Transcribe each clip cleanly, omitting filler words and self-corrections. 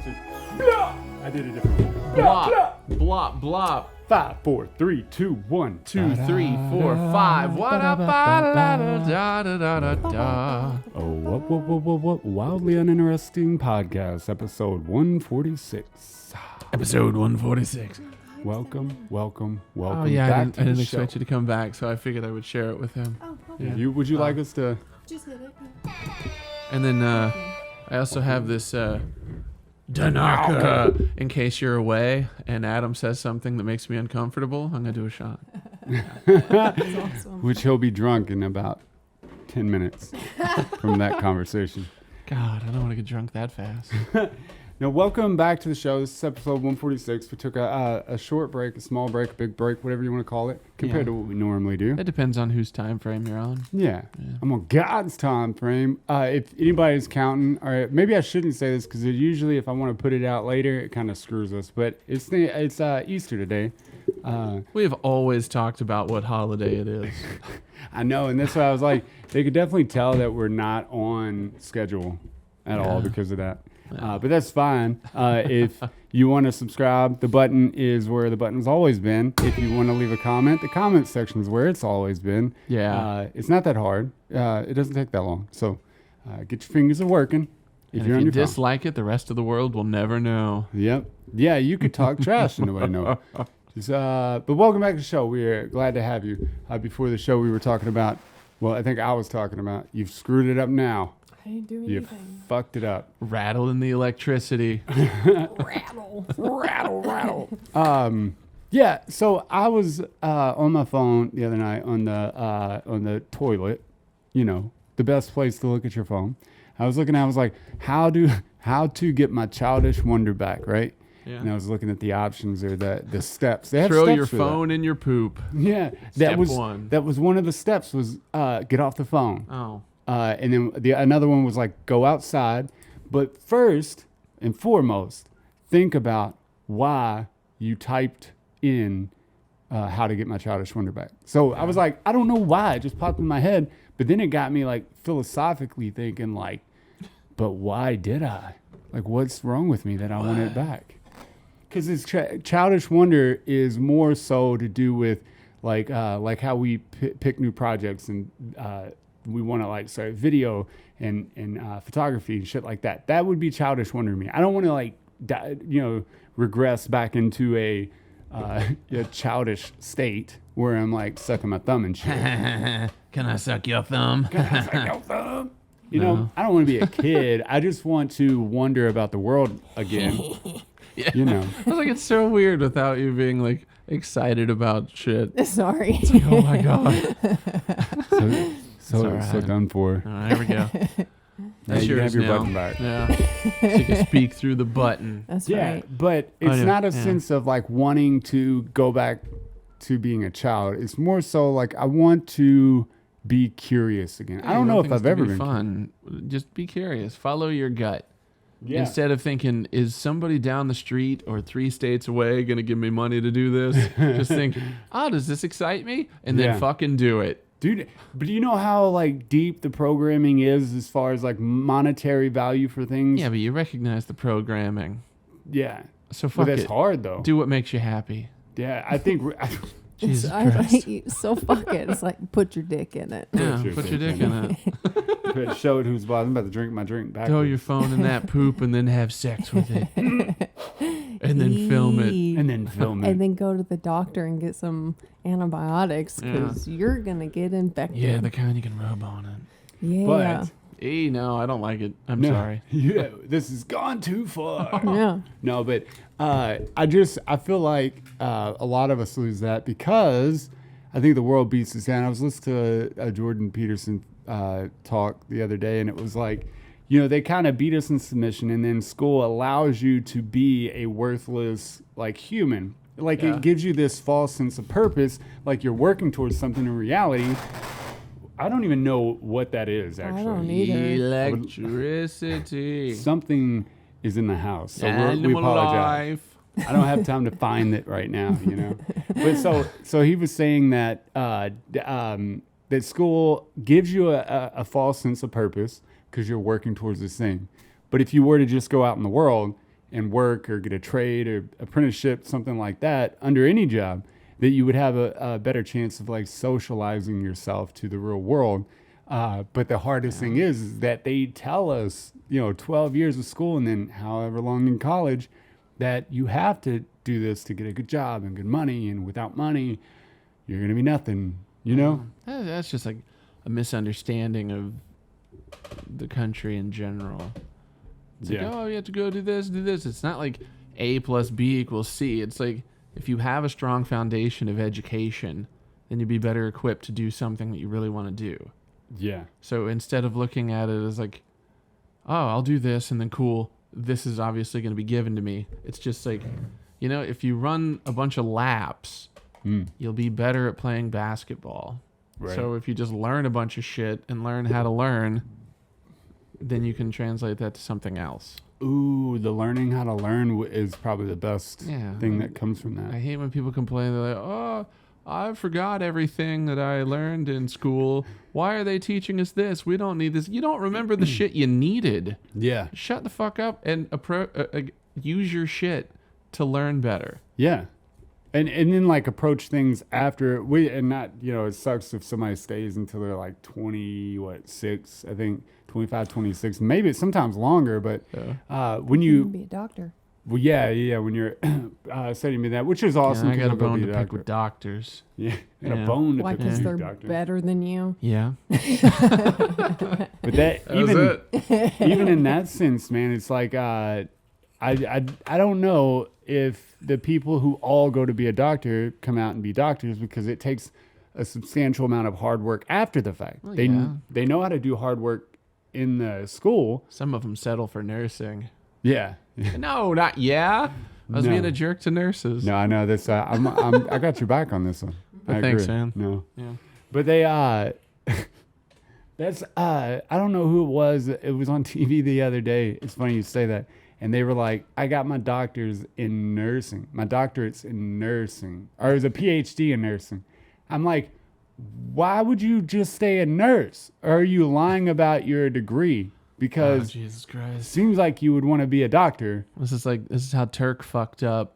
2. Blah! I did it differently. Blop, blop, blop. 5, 4, 3, 2, 1. 2, 3, 4, 5. What up? Da da da da da. Oh, what? Wildly Uninteresting Podcast, episode 146. Episode 146. Welcome. Oh yeah, back I didn't to the expect show. you to come back, so I figured I would share it with him. Oh, okay. Yeah. Would you like us to? Just hit it. And then I also have this Danaka in case you're away and Adam says something that makes me uncomfortable. I'm gonna do a shot. That's awesome. Which he'll be drunk in about 10 minutes from that conversation. God, I don't want to get drunk that fast. Now, welcome back to the show. This is episode 146. We took a short break, a small break, a big break, whatever you want to call it, compared to what we normally do. It depends on whose time frame you're on. Yeah. Yeah. I'm on God's time frame. If anybody's counting, or maybe I shouldn't say this because usually if I want to put it out later, it kind of screws us. But it's Easter today. We have always talked about what holiday it is. I know, and that's why I was like, they could definitely tell that we're not on schedule at all because of that. But that's fine. If you want to subscribe, the button is where the button's always been. If you want to leave a comment, the comment section is where it's always been. Yeah. It's not that hard. It doesn't take that long. So get your fingers a working. If you're on you your phone. dislike it, the rest of the world will never know. Yep. Yeah, you could talk trash and nobody knows. But welcome back to the show. We're glad to have you. Before the show, we were talking about, well, I think I was talking about, you've screwed it up now. I didn't do You anything. fucked it up. Rattle in the electricity. Rattle. Yeah, so I was on my phone the other night on the toilet, you know, the best place to look at your phone. I was like, how to get my childish wonder back, right? Yeah. And I was looking at the options or the steps. They have Throw steps your for that. phone in your poop. Yeah, Step one. that was one of the steps was get off the phone. Oh. And then another one was like go outside. But first and foremost, think about why you typed in how to get my childish wonder back. So I was like, I don't know why. It just popped in my head. But then it got me like philosophically thinking like, but why did I? Like, what's wrong with me that I want it back? Because it's childish wonder is more so to do with like how we pick new projects and we want to like start video and photography and shit like that. That would be childish wonder to me. I don't want to like regress back into a childish state where I'm like sucking my thumb and shit. Can I suck your thumb? You know, I don't want to be a kid. I just want to wonder about the world again. Yeah. You know. I was like, it's so weird without you being like excited about shit. Sorry. Oh my god. So right. done for. There we go. That's you yours have your now. button back. Yeah. So you can speak through the button. That's Yeah, right. but it's know, not a yeah. sense of like wanting to go back to being a child. It's more so like I want to be curious again. I don't know if I've ever been. Fun. Just be curious. Follow your gut. Yeah. Instead of thinking, is somebody down the street or 3 states away going to give me money to do this? Just think, does this excite me? And then Yeah. fucking do it. Dude, but do you know how like deep the programming is as far as like monetary value for things? Yeah, but you recognize the programming. Yeah. So But fuck that's it. hard though. Do what makes you happy. Yeah, I think Jesus I Christ. like, so fuck it. It's like put your dick in it. Yeah, put your dick in it. show it who's boss. I'm about to drink my drink back. Throw your phone in that poop and then have sex with it. And then film it. and then film it. And then go to the doctor and get some antibiotics because you're gonna get infected. Yeah, the kind you can rub on it. Yeah. But No, I don't like it. I'm no, sorry. Yeah, this has gone too far. Yeah. No, but I feel like a lot of us lose that because I think the world beats us down. I was listening to a Jordan Peterson talk the other day, and it was like, you know, they kind of beat us in submission, and then school allows you to be a worthless like human. Like Yeah. it gives you this false sense of purpose, like you're working towards something in reality. I don't even know what that is, actually. I don't either. Electricity. Something is in the house, so we Animal apologize. life. I don't have time to find it right now, you know. But so he was saying that that school gives you a false sense of purpose because you're working towards this thing. But if you were to just go out in the world and work or get a trade or apprenticeship, something like that, under any job, that you would have a better chance of like socializing yourself to the real world. But the hardest thing is that they tell us, 12 years of school and then however long in college, that you have to do this to get a good job and good money. And without money, you're going to be nothing, That's just like a misunderstanding of the country in general. It's like, oh, you have to go do this, do this. It's not like A plus B equals C. It's like if you have a strong foundation of education, then you'd be better equipped to do something that you really want to do. Yeah. So instead of looking at it as like, oh, I'll do this and then cool, this is obviously going to be given to me. It's just like, if you run a bunch of laps, you'll be better at playing basketball. Right. So if you just learn a bunch of shit and learn how to learn, then you can translate that to something else. Ooh, the learning how to learn is probably the best thing that comes from that. I hate when people complain. They're like, oh, I forgot everything that I learned in school. Why are they teaching us this? We don't need this. You don't remember the shit you needed. Yeah. Shut the fuck up and use your shit to learn better. Yeah. And then like approach things after it sucks if somebody stays until they're like 26, I think 25, 26, maybe sometimes longer, but when you be a doctor. Well, yeah, when you're studying me that, which is awesome. Yeah, I got a bone to pick with doctors. Yeah, and a bone to pick with doctors. Why, because they're better than you? Yeah. But even in that sense, man, it's like I don't know if the people who all go to be a doctor come out and be doctors, because it takes a substantial amount of hard work after the fact. Well, they know how to do hard work in the school. Some of them settle for nursing. Yeah. No, not I was being a jerk to nurses. No, I know this. I got your back on this one. Thanks, man. No. Yeah. But they that's I don't know who it was. It was on TV the other day. It's funny you say that. And they were like, I got my doctor's in nursing. My doctorate's in nursing. Or it was a PhD in nursing. I'm like, why would you just stay a nurse? Or are you lying about your degree? Because Jesus Christ. It seems like you would want to be a doctor. This is how Turk fucked up.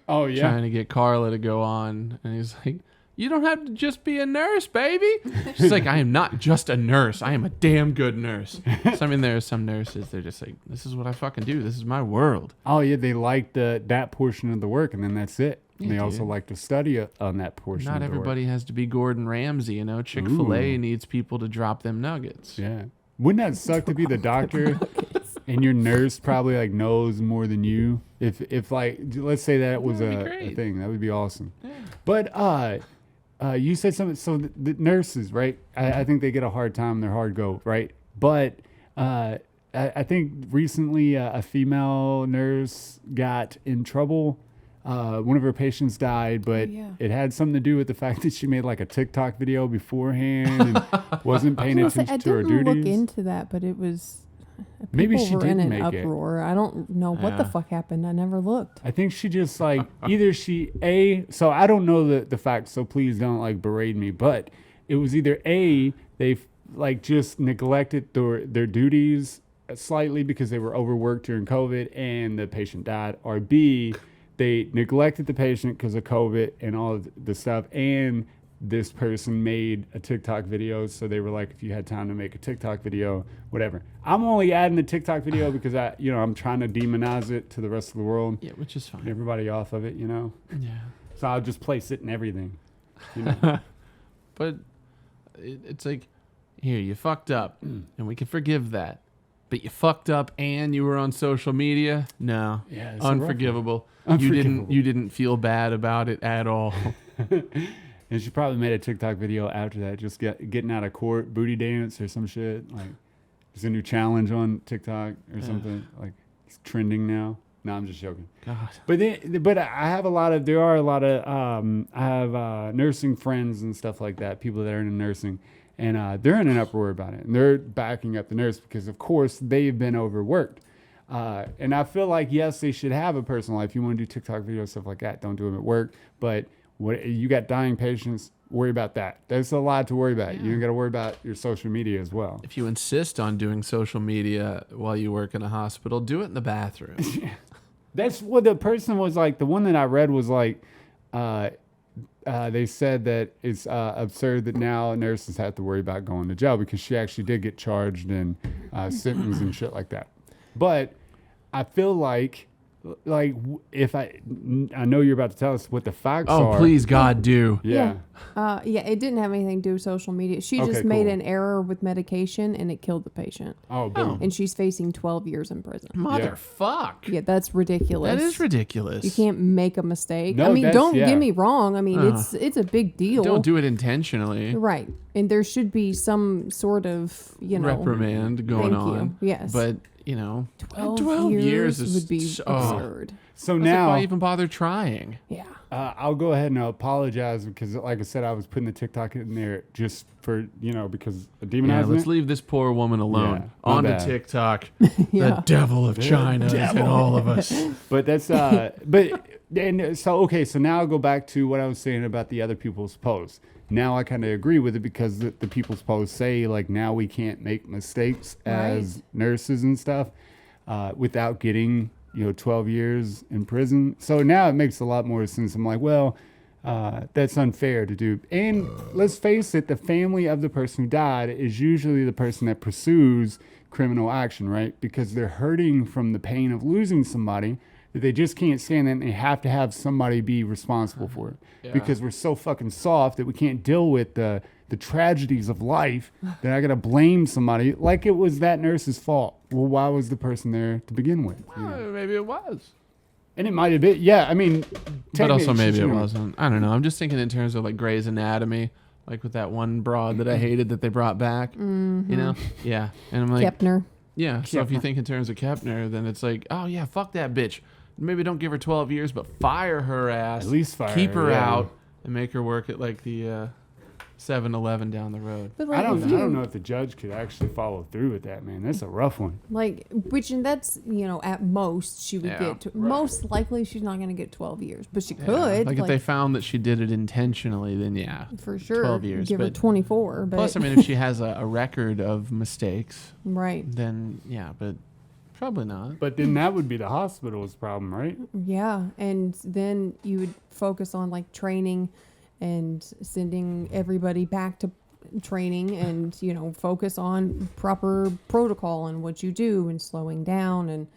Oh, yeah. Trying to get Carla to go on. And he's like, you don't have to just be a nurse, baby. She's like, I am not just a nurse. I am a damn good nurse. So, I mean, there are some nurses, they're just like, this is what I fucking do. This is my world. Oh, yeah. They like that portion of the work, and then that's it. And they also like to study on that portion of the work. Not everybody has to be Gordon Ramsay, Chick-fil-A needs people to drop them nuggets. Yeah. Wouldn't that suck to be the doctor and your nurse probably like knows more than you? If like, let's say that was a thing, that would be awesome. Yeah. But you said something. So the nurses, right? I think they get a hard time. They're hard go, right? But I think recently a female nurse got in trouble. One of her patients died, but it had something to do with the fact that she made like a TikTok video beforehand and wasn't paying attention to her duties. I didn't look into that, but it was maybe she were didn't in an make uproar. I don't know what the fuck happened. I never looked. I think she just like either so I don't know the facts, so please don't like berate me, but it was either they like just neglected their duties slightly because they were overworked during COVID and the patient died, or B, they neglected the patient because of COVID and all of the stuff, and this person made a TikTok video, so they were like, if you had time to make a TikTok video, whatever. I'm only adding the TikTok video because I'm trying to demonize it to the rest of the world. Yeah, which is fine. Get everybody off of it, Yeah. So I'll just place it in everything. But it's like, here, you fucked up, and we can forgive that. But you fucked up and you were on social media? No. Yeah, unforgivable. You didn't feel bad about it at all. And she probably made a TikTok video after that, just getting out of court, booty dance or some shit. Like, there's a new challenge on TikTok or something. Like, it's trending now. No, I'm just joking. God. But I have I have nursing friends and stuff like that, people that are in nursing. And they're in an uproar about it. And they're backing up the nurse because, of course, they've been overworked. And I feel like, yes, they should have a personal life. You want to do TikTok videos, stuff like that, don't do them at work. But you got dying patients, worry about that. There's a lot to worry about. Yeah. You got to worry about your social media as well. If you insist on doing social media while you work in a hospital, do it in the bathroom. That's what the person was like. The one that I read was like, they said that it's absurd that now nurses have to worry about going to jail because she actually did get charged and sentenced and shit like that. But I feel like if I know you're about to tell us what the facts are. Oh, please, God, do. Yeah. Yeah, it didn't have anything to do with social media. She Okay, just made cool. an error with medication and it killed the patient. Oh, boom. And she's facing 12 years in prison. Motherfuck. Yeah, that's ridiculous. That is ridiculous. You can't make a mistake. No, I mean, don't yeah. get me wrong. I mean, it's a big deal. Don't do it intentionally. Right. And there should be some sort of, reprimand going Thank you. on. Yes. But, 12 years is would be so, absurd. So Why now even bother trying? Yeah. I'll go ahead and apologize because, like I said, I was putting the TikTok in there just for, because of demonizing Yeah, let's it. leave this poor woman alone. Yeah, my On to bad. TikTok. Yeah. The devil of China is in all of us. But that's so now I'll go back to what I was saying about the other people's posts. Now I kind of agree with it because the people's posts say like now we can't make mistakes as nurses and stuff without getting 12 years in prison. So now it makes a lot more sense. I'm like, well, that's unfair to do. And let's face it, the family of the person who died is usually the person that pursues criminal action, right? Because they're hurting from the pain of losing somebody that they just can't stand it and they have to have somebody be responsible for it. Yeah. Because we're so fucking soft that we can't deal with the tragedies of life that I got to blame somebody like it was that nurse's fault. Well, why was the person there to begin with? Maybe it was. And it might have been, yeah, I mean. But also maybe it technically, wasn't. I don't know. I'm just thinking in terms of like Grey's Anatomy, like with that one broad that I hated that they brought back. Yeah. And I'm like, Kepner. yeah. So if you Kepner. think in terms of Kepner, then it's like, oh yeah, fuck that bitch. Maybe don't give her 12 years, but fire her ass. At least fire Keep her yeah. out and make her work at like the 7-Eleven down the road. But I like, don't if you, know if the judge could actually follow through with that, man. That's a rough one. and that's, at most she would Yeah. get, most likely she's not going to get 12 years, but she Yeah. could. Like if they found that she did it intentionally, then yeah. for sure, 12 years, give her but 24. But, Plus, I mean, if she has a record of mistakes, right. then yeah, but probably not. But then that would be the hospital's problem, right? Yeah, and then you would focus on like training and sending everybody back to training and focus on proper protocol and what you do and slowing down and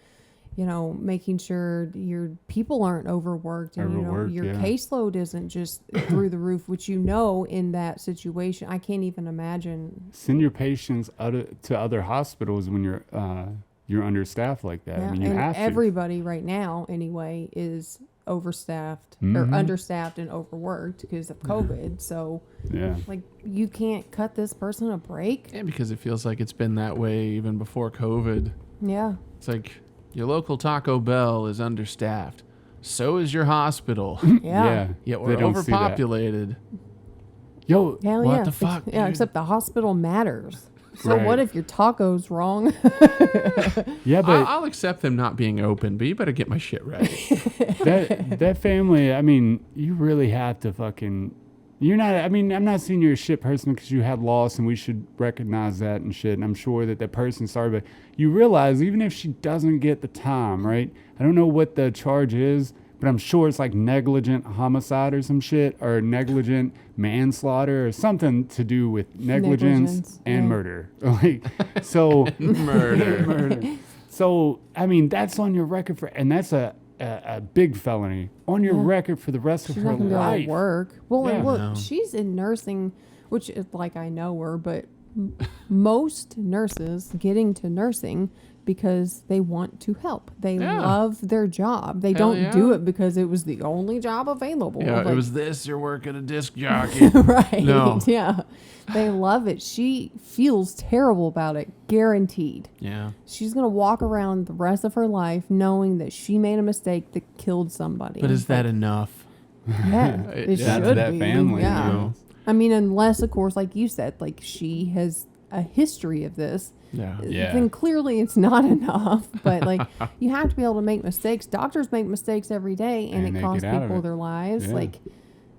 making sure your people aren't overworked and your yeah. caseload isn't just through the roof, which in that situation I can't even imagine. Send your patients to other hospitals when you're understaffed like that. Yeah, I mean, you and have to. everybody right now anyway is overstaffed or understaffed and overworked because of COVID. So Yeah. like you can't cut this person a break. Yeah, because it feels like it's been that way even before COVID. Yeah. It's like your local Taco Bell is understaffed. So is your hospital. Yeah. Yet They we're don't see that. overpopulated. Yo, Hell What yeah. the fuck, Yeah, dude? except the hospital matters. So Right. what if your taco's wrong? yeah, but I'll accept them not being open, but you better get my shit right. that family, I mean, you really have to fucking. You're not. I mean, I'm not saying you're a shit person because you had loss, and we should recognize that and shit. And I'm sure that person's sorry, but you realize even if she doesn't get the time, right? I don't know what the charge is, but I'm sure it's like negligent homicide or some shit, or negligent manslaughter or something to do with negligence and yeah. murder. Like, so Murder. murder. So I mean, that's on your record and that's a big felony on your record for the rest of She's her not gonna be able life. to work. Well, Yeah. and look, No. she's in nursing, which is like I know her, but most nurses get into nursing because they want to help. They Yeah. love their job. They Hell don't do yeah. it because it was the only job available. Yeah, Like, it was this. You're working a disc jockey. right. No. Yeah. They love it. She feels terrible about it, guaranteed. Yeah. She's going to walk around the rest of her life knowing that she made a mistake that killed somebody. But is that enough? Yeah, it Yeah, to should that be. family, Yeah. you know. I mean, unless, of course, like you said, like she has a history of this. Yeah. Yeah. Then clearly it's not enough. But like you have to be able to make mistakes. Doctors make mistakes every day, and And they it costs get out of people it. their lives. Yeah. Like,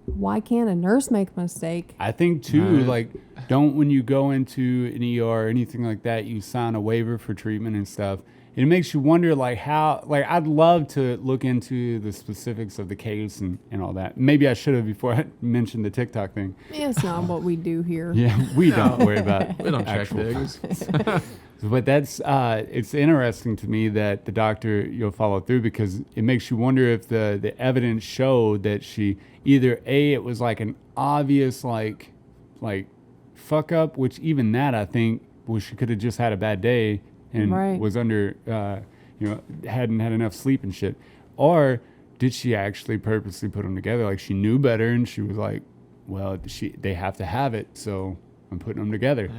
why can't a nurse make a mistake? I think too, Right. like, don't when you go into an ER or anything like that, you sign a waiver for treatment and stuff, it makes you wonder, like, how, like, I'd love to look into the specifics of the case and all that. Maybe I should have before I mentioned the TikTok thing. Yeah, it's not what we do here. Yeah, we don't worry about We don't check actual things. But that's it's interesting to me that the doctor, you'll follow through, because it makes you wonder if the evidence showed that she either it was like an obvious like fuck up, which even that I think was she could have just had a bad day and Right. was under hadn't had enough sleep and shit, or did she actually purposely put them together? Like she knew better and she was like, well, they have to have it, so I'm putting them together.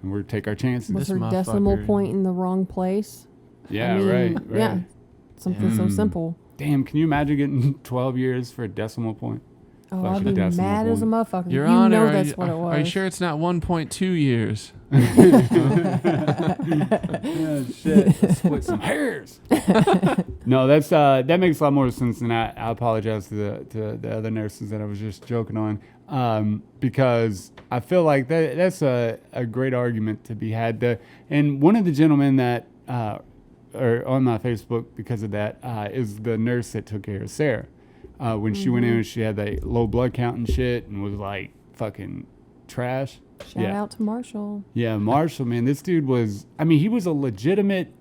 And we'll take our chances. Was This her decimal motherfucker- point in the wrong place? Yeah, I mean, right. Yeah, something so simple. Damn, can you imagine getting 12 years for a decimal point? Oh, Fucking I'd be decimal mad as a point. motherfucker. Your you Honor, know are that's you, what it was. Are you sure it's not 1.2 years? Oh, shit. Split some hairs. No, that's that makes a lot more sense, and I apologize to the other nurses that I was just joking on, because I feel like that's a great argument to be had. And one of the gentlemen that are on my Facebook because of that is the nurse that took care of Sarah. When she went in and she had that low blood count and shit and was like fucking trash. Shout out to Marshall. Yeah, Marshall, man, this dude was, I mean, he was a legitimate,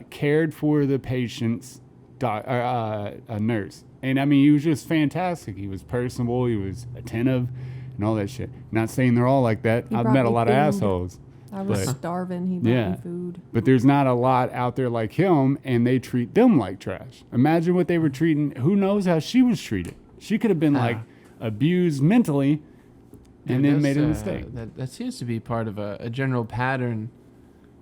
cared for the patient's a nurse. And I mean, he was just fantastic. He was personable, he was attentive, and all that shit. Not saying they're all like that. He I've brought met a me lot of food. assholes. I was But- starving. He brought Yeah. me food. But there's not a lot out there like him, and they treat them like trash. Imagine what they were treating. Who knows how she was treated? She could have been like abused mentally, and then made a mistake. That seems to be part of a general pattern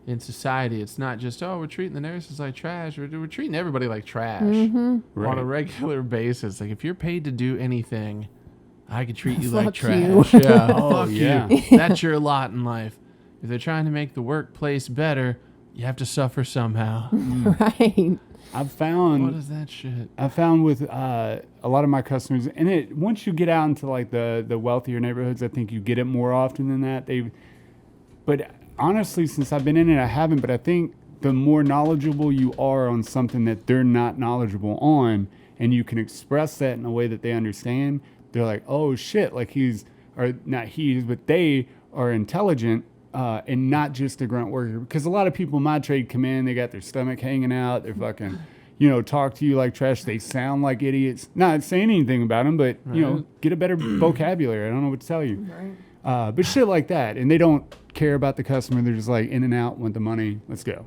in society. It's not just, oh, we're treating the nurses like trash. We're treating everybody like trash on Right. a regular basis. Like if you're paid to do anything, I could treat you like Fuck trash. you. Yeah, Oh, fuck yeah. you. That's your lot in life. If they're trying to make the workplace better, you have to suffer somehow. Right. I've found What is that shit? I found with a lot of my customers, and once you get out into like the wealthier neighborhoods, I think you get it more often than that. But honestly, since I've been in it, I haven't. But I think the more knowledgeable you are on something that they're not knowledgeable on, and you can express that in a way that they understand, they're like, oh shit, like but they are intelligent. And not just a grunt worker, because a lot of people in my trade come in, they got their stomach hanging out, they're fucking, talk to you like trash. They sound like idiots. Not saying anything about them, but get a better vocabulary. I don't know what to tell you. Right. But shit like that, and they don't care about the customer. They're just like in and out, want the money, let's go.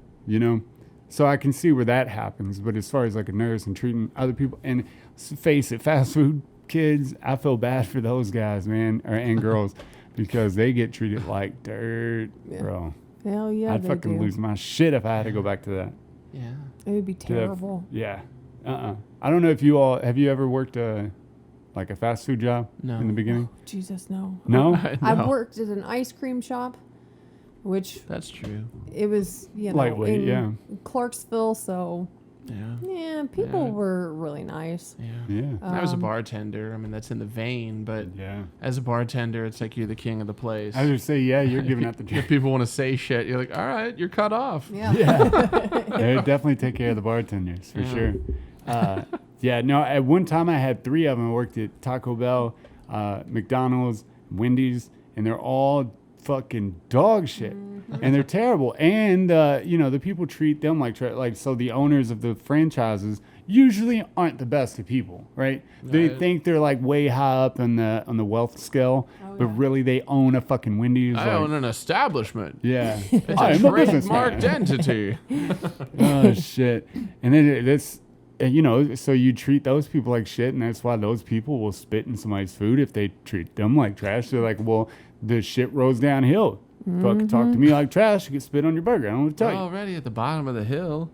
So I can see where that happens. But as far as like a nurse and treating other people, and face it, fast food kids, I feel bad for those guys, man, and girls. Because they get treated like dirt, bro. Hell yeah, I'd they fucking do. lose my shit if I had to go back to that. Yeah. It would be terrible. Yeah. I don't know if have you ever worked like a fast food job No. in the beginning? Jesus, no. No? I No. worked at an ice cream shop, which That's true. it was, Lightweight, in yeah. Clarksville, so Yeah. people Yeah. were really nice. Yeah. Yeah. I was a bartender. I mean, that's in the vein, but Yeah. as a bartender, it's like you're the king of the place. I was just say, yeah, you're giving out the If people want to say shit, you're like, all right, you're cut off. Yeah. They would definitely take care of the bartenders for Yeah. sure. No, at one time I had 3 of them. I worked at Taco Bell, McDonald's, Wendy's, and they're all fucking dog shit. And they're terrible. And, the people treat them like so the owners of the franchises usually aren't the best of people, right? They Right. think they're like way high up on the wealth scale, but yeah. really they own a fucking Wendy's. I like- own an establishment. Yeah. It's I a am a businessman. trademarked entity. Oh shit! And then so you treat those people like shit, and that's why those people will spit in somebody's food if they treat them like trash. They're like, well, the shit rolls downhill. Fuck, talk to me like trash, you get spit on your burger. I don't know what to We're tell you. already at the bottom of the hill.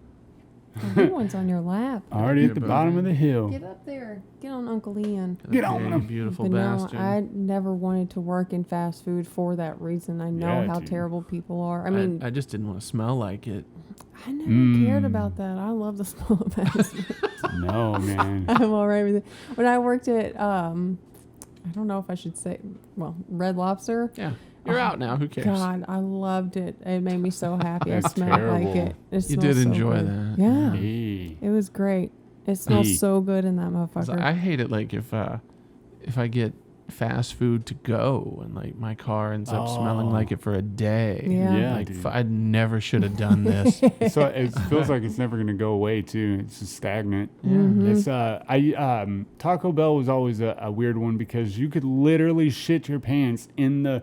The good one's on your lap. Already Yeah, at the but- bottom of the hill. Get up there. Get on Uncle Ian. Get on Okay, him. beautiful But no, bastard. I never wanted to work in fast food for that reason. I know Yeah, how dude. terrible people are. I mean, I just didn't want to smell like it. I never cared about that. I love the smell of fast food. No, man. I'm all right with it. When I worked at I don't know if I should say, well, Red Lobster. Yeah. You're out now. Who cares? God, I loved it. It made me so happy. I That's smelled like terrible. it. It You smells did so enjoy good. that. Yeah. Hey. It was great. It smells Hey. so good in that 'Cause motherfucker. I hate it like if I get fast food to go and like my car ends up smelling Oh. like it for a day. Yeah. Yeah, Like dude. I never should have done this. So it feels like it's never gonna go away too. It's just stagnant. Mhm. It's Taco Bell was always a weird one because you could literally shit your pants in the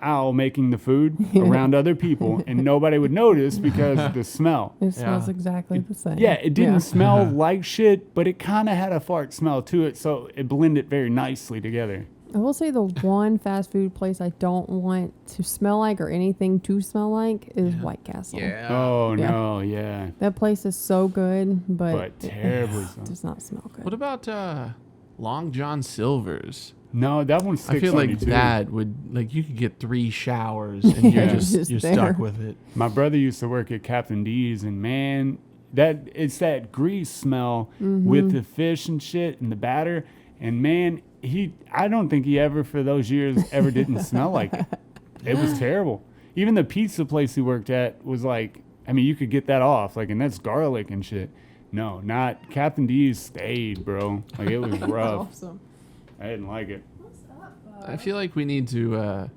aisle making the food around other people and nobody would notice because of the smell. It smells Yeah. exactly the same. Yeah, it didn't smell like shit, but it kind of had a fart smell to it, so it blended very nicely together. I will say the one fast food place I don't want to smell like or anything to smell like is White Castle. Oh Yeah. no, yeah, That place is so good, but but terribly it so. does not smell good. What about Long John Silver's? No, that one sticks I feel on like you too. that would like you could get 3 showers and you're Yeah, just just you're there. stuck with it. My brother used to work at Captain D's, and man, it's that grease smell with the fish and shit and the batter. And man, I don't think he ever for those years ever didn't smell like it. It was terrible. Even the pizza place he worked at was like, I mean, you could get that off, like, and that's garlic and shit. No, not Captain D's stayed, bro. Like it was rough. Awesome. I didn't like it. I feel like we need to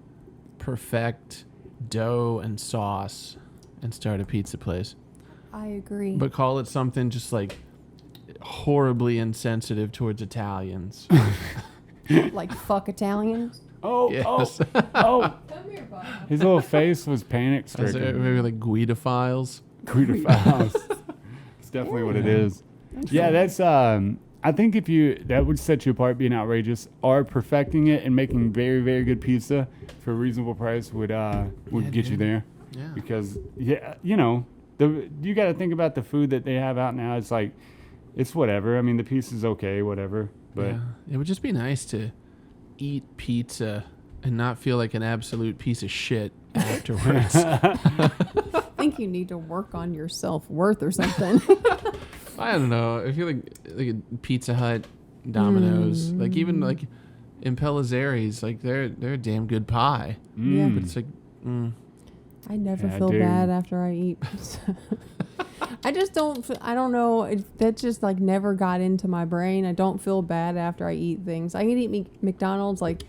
perfect dough and sauce and start a pizza place. I agree. But call it something just like horribly insensitive towards Italians. Like fuck Italians. Oh, Yes. oh. Come here, bud. His little face was panic Is it stricken. maybe like Guidophiles. Guidophiles. It's definitely what it is. Yeah, that's I think that would set you apart being outrageous, or perfecting it and making very, very good pizza for a reasonable price would get you dude. there. Yeah. Because you got to think about the food that they have out now. It's like it's whatever. I mean, the pizza's okay, whatever. But Yeah. It would just be nice to eat pizza and not feel like an absolute piece of shit afterwards. I think you need to work on your self-worth or something. I don't know. I feel like a Pizza Hut, Domino's, like even like Impellizzeri's, like they're a damn good pie. Yeah. But it's like, I never Yeah, feel dude. bad after I eat pizza. I just don't. I don't know. That just like never got into my brain. I don't feel bad after I eat things. I can eat McDonald's like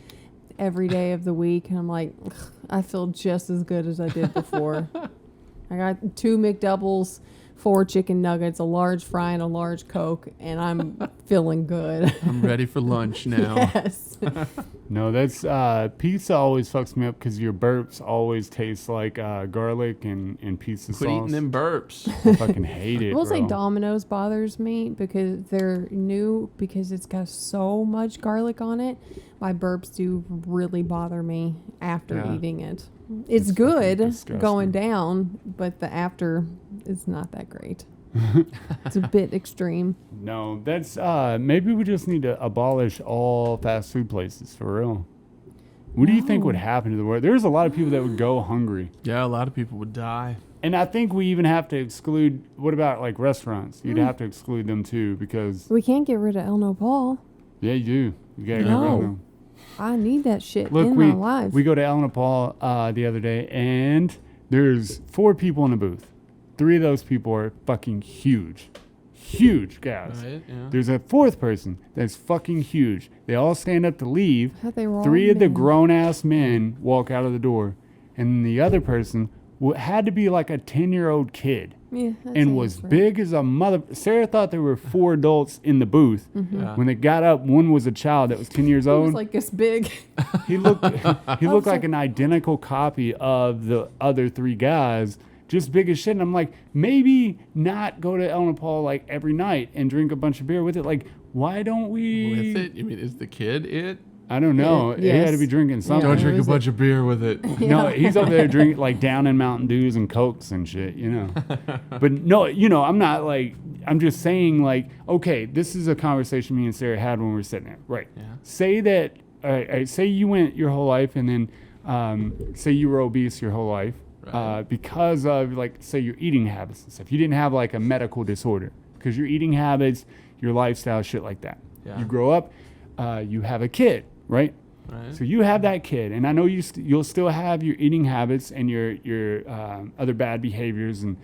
every day of the week, and I'm like, "Ugh, I feel just as good as I did before. I got 2 McDoubles, 4 chicken nuggets, a large fry, and a large Coke, and I'm feeling good. I'm ready for lunch now. Yes. no, that's pizza always fucks me up because your burps always taste like garlic and pizza Quit sauce. eating them burps. I fucking hate it. I will say bro. Domino's bothers me because they're new, because it's got so much garlic on it. My burps do really bother me after Yeah. eating it. It's fucking good disgusting. going down, but the after is not that great. It's a bit extreme. No, that's maybe we just need to abolish all fast food places for real. What do you think would No. happen to the world? There's a lot of people that would go hungry. Yeah, a lot of people would die. And I think we even have to exclude, what about like restaurants? You'd have to exclude them too because, We can't get rid of El Nopal. yeah, you do. You got to get rid No. of them. I need that shit Look, in my life. we go to El Nopal the other day and there's 4 people in a booth. 3 of those people are fucking huge. Huge guys. Right? Yeah. There's a 4th person that's fucking huge. They all stand up to leave. I thought they were all 3 of the men. grown-ass men walk out of the door. And the other person had to be like a 10-year-old kid Yeah, that and sounds was right. big as a mother. Sarah thought there were 4 adults in the booth. Yeah. When they got up, one was a child that was 10 years He was old. like this big. He looked so- like an identical copy of the other 3 guys, just big as shit. And I'm like, maybe not go to El Nopal like every night and drink a bunch of beer with it. Like, why don't we? With it? You mean, is the kid it? I don't know. He had to be Yes. drinking something. Don't Yeah, drink a is it- bunch of beer with it. No, he's over there drinking like down in Mountain Dews and Cokes and shit, you know. But no, I'm not like, I'm just saying like, okay, this is a conversation me and Sarah had when we were sitting there. Right. Yeah. Say that, say you went your whole life and then say you were obese your whole life Right. because of like, say your eating habits and stuff. You didn't have like a medical disorder because your eating habits, your lifestyle, shit like that. Yeah. You grow up, you have a kid. right? Right. So you have that kid, and I know you'll still have your eating habits and your other bad behaviors and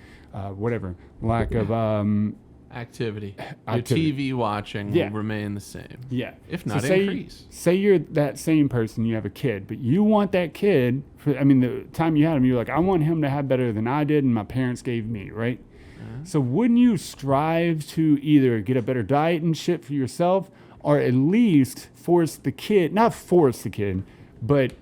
whatever, lack of Activity. activity. Your TV watching Yeah. will remain the same. Yeah. If So not increase. say you're that same person, you have a kid, but you want that kid, the time you had him, you're like, I want him to have better than I did and my parents gave me, right? So wouldn't you strive to either get a better diet and shit for yourself, or at least not force the kid, but,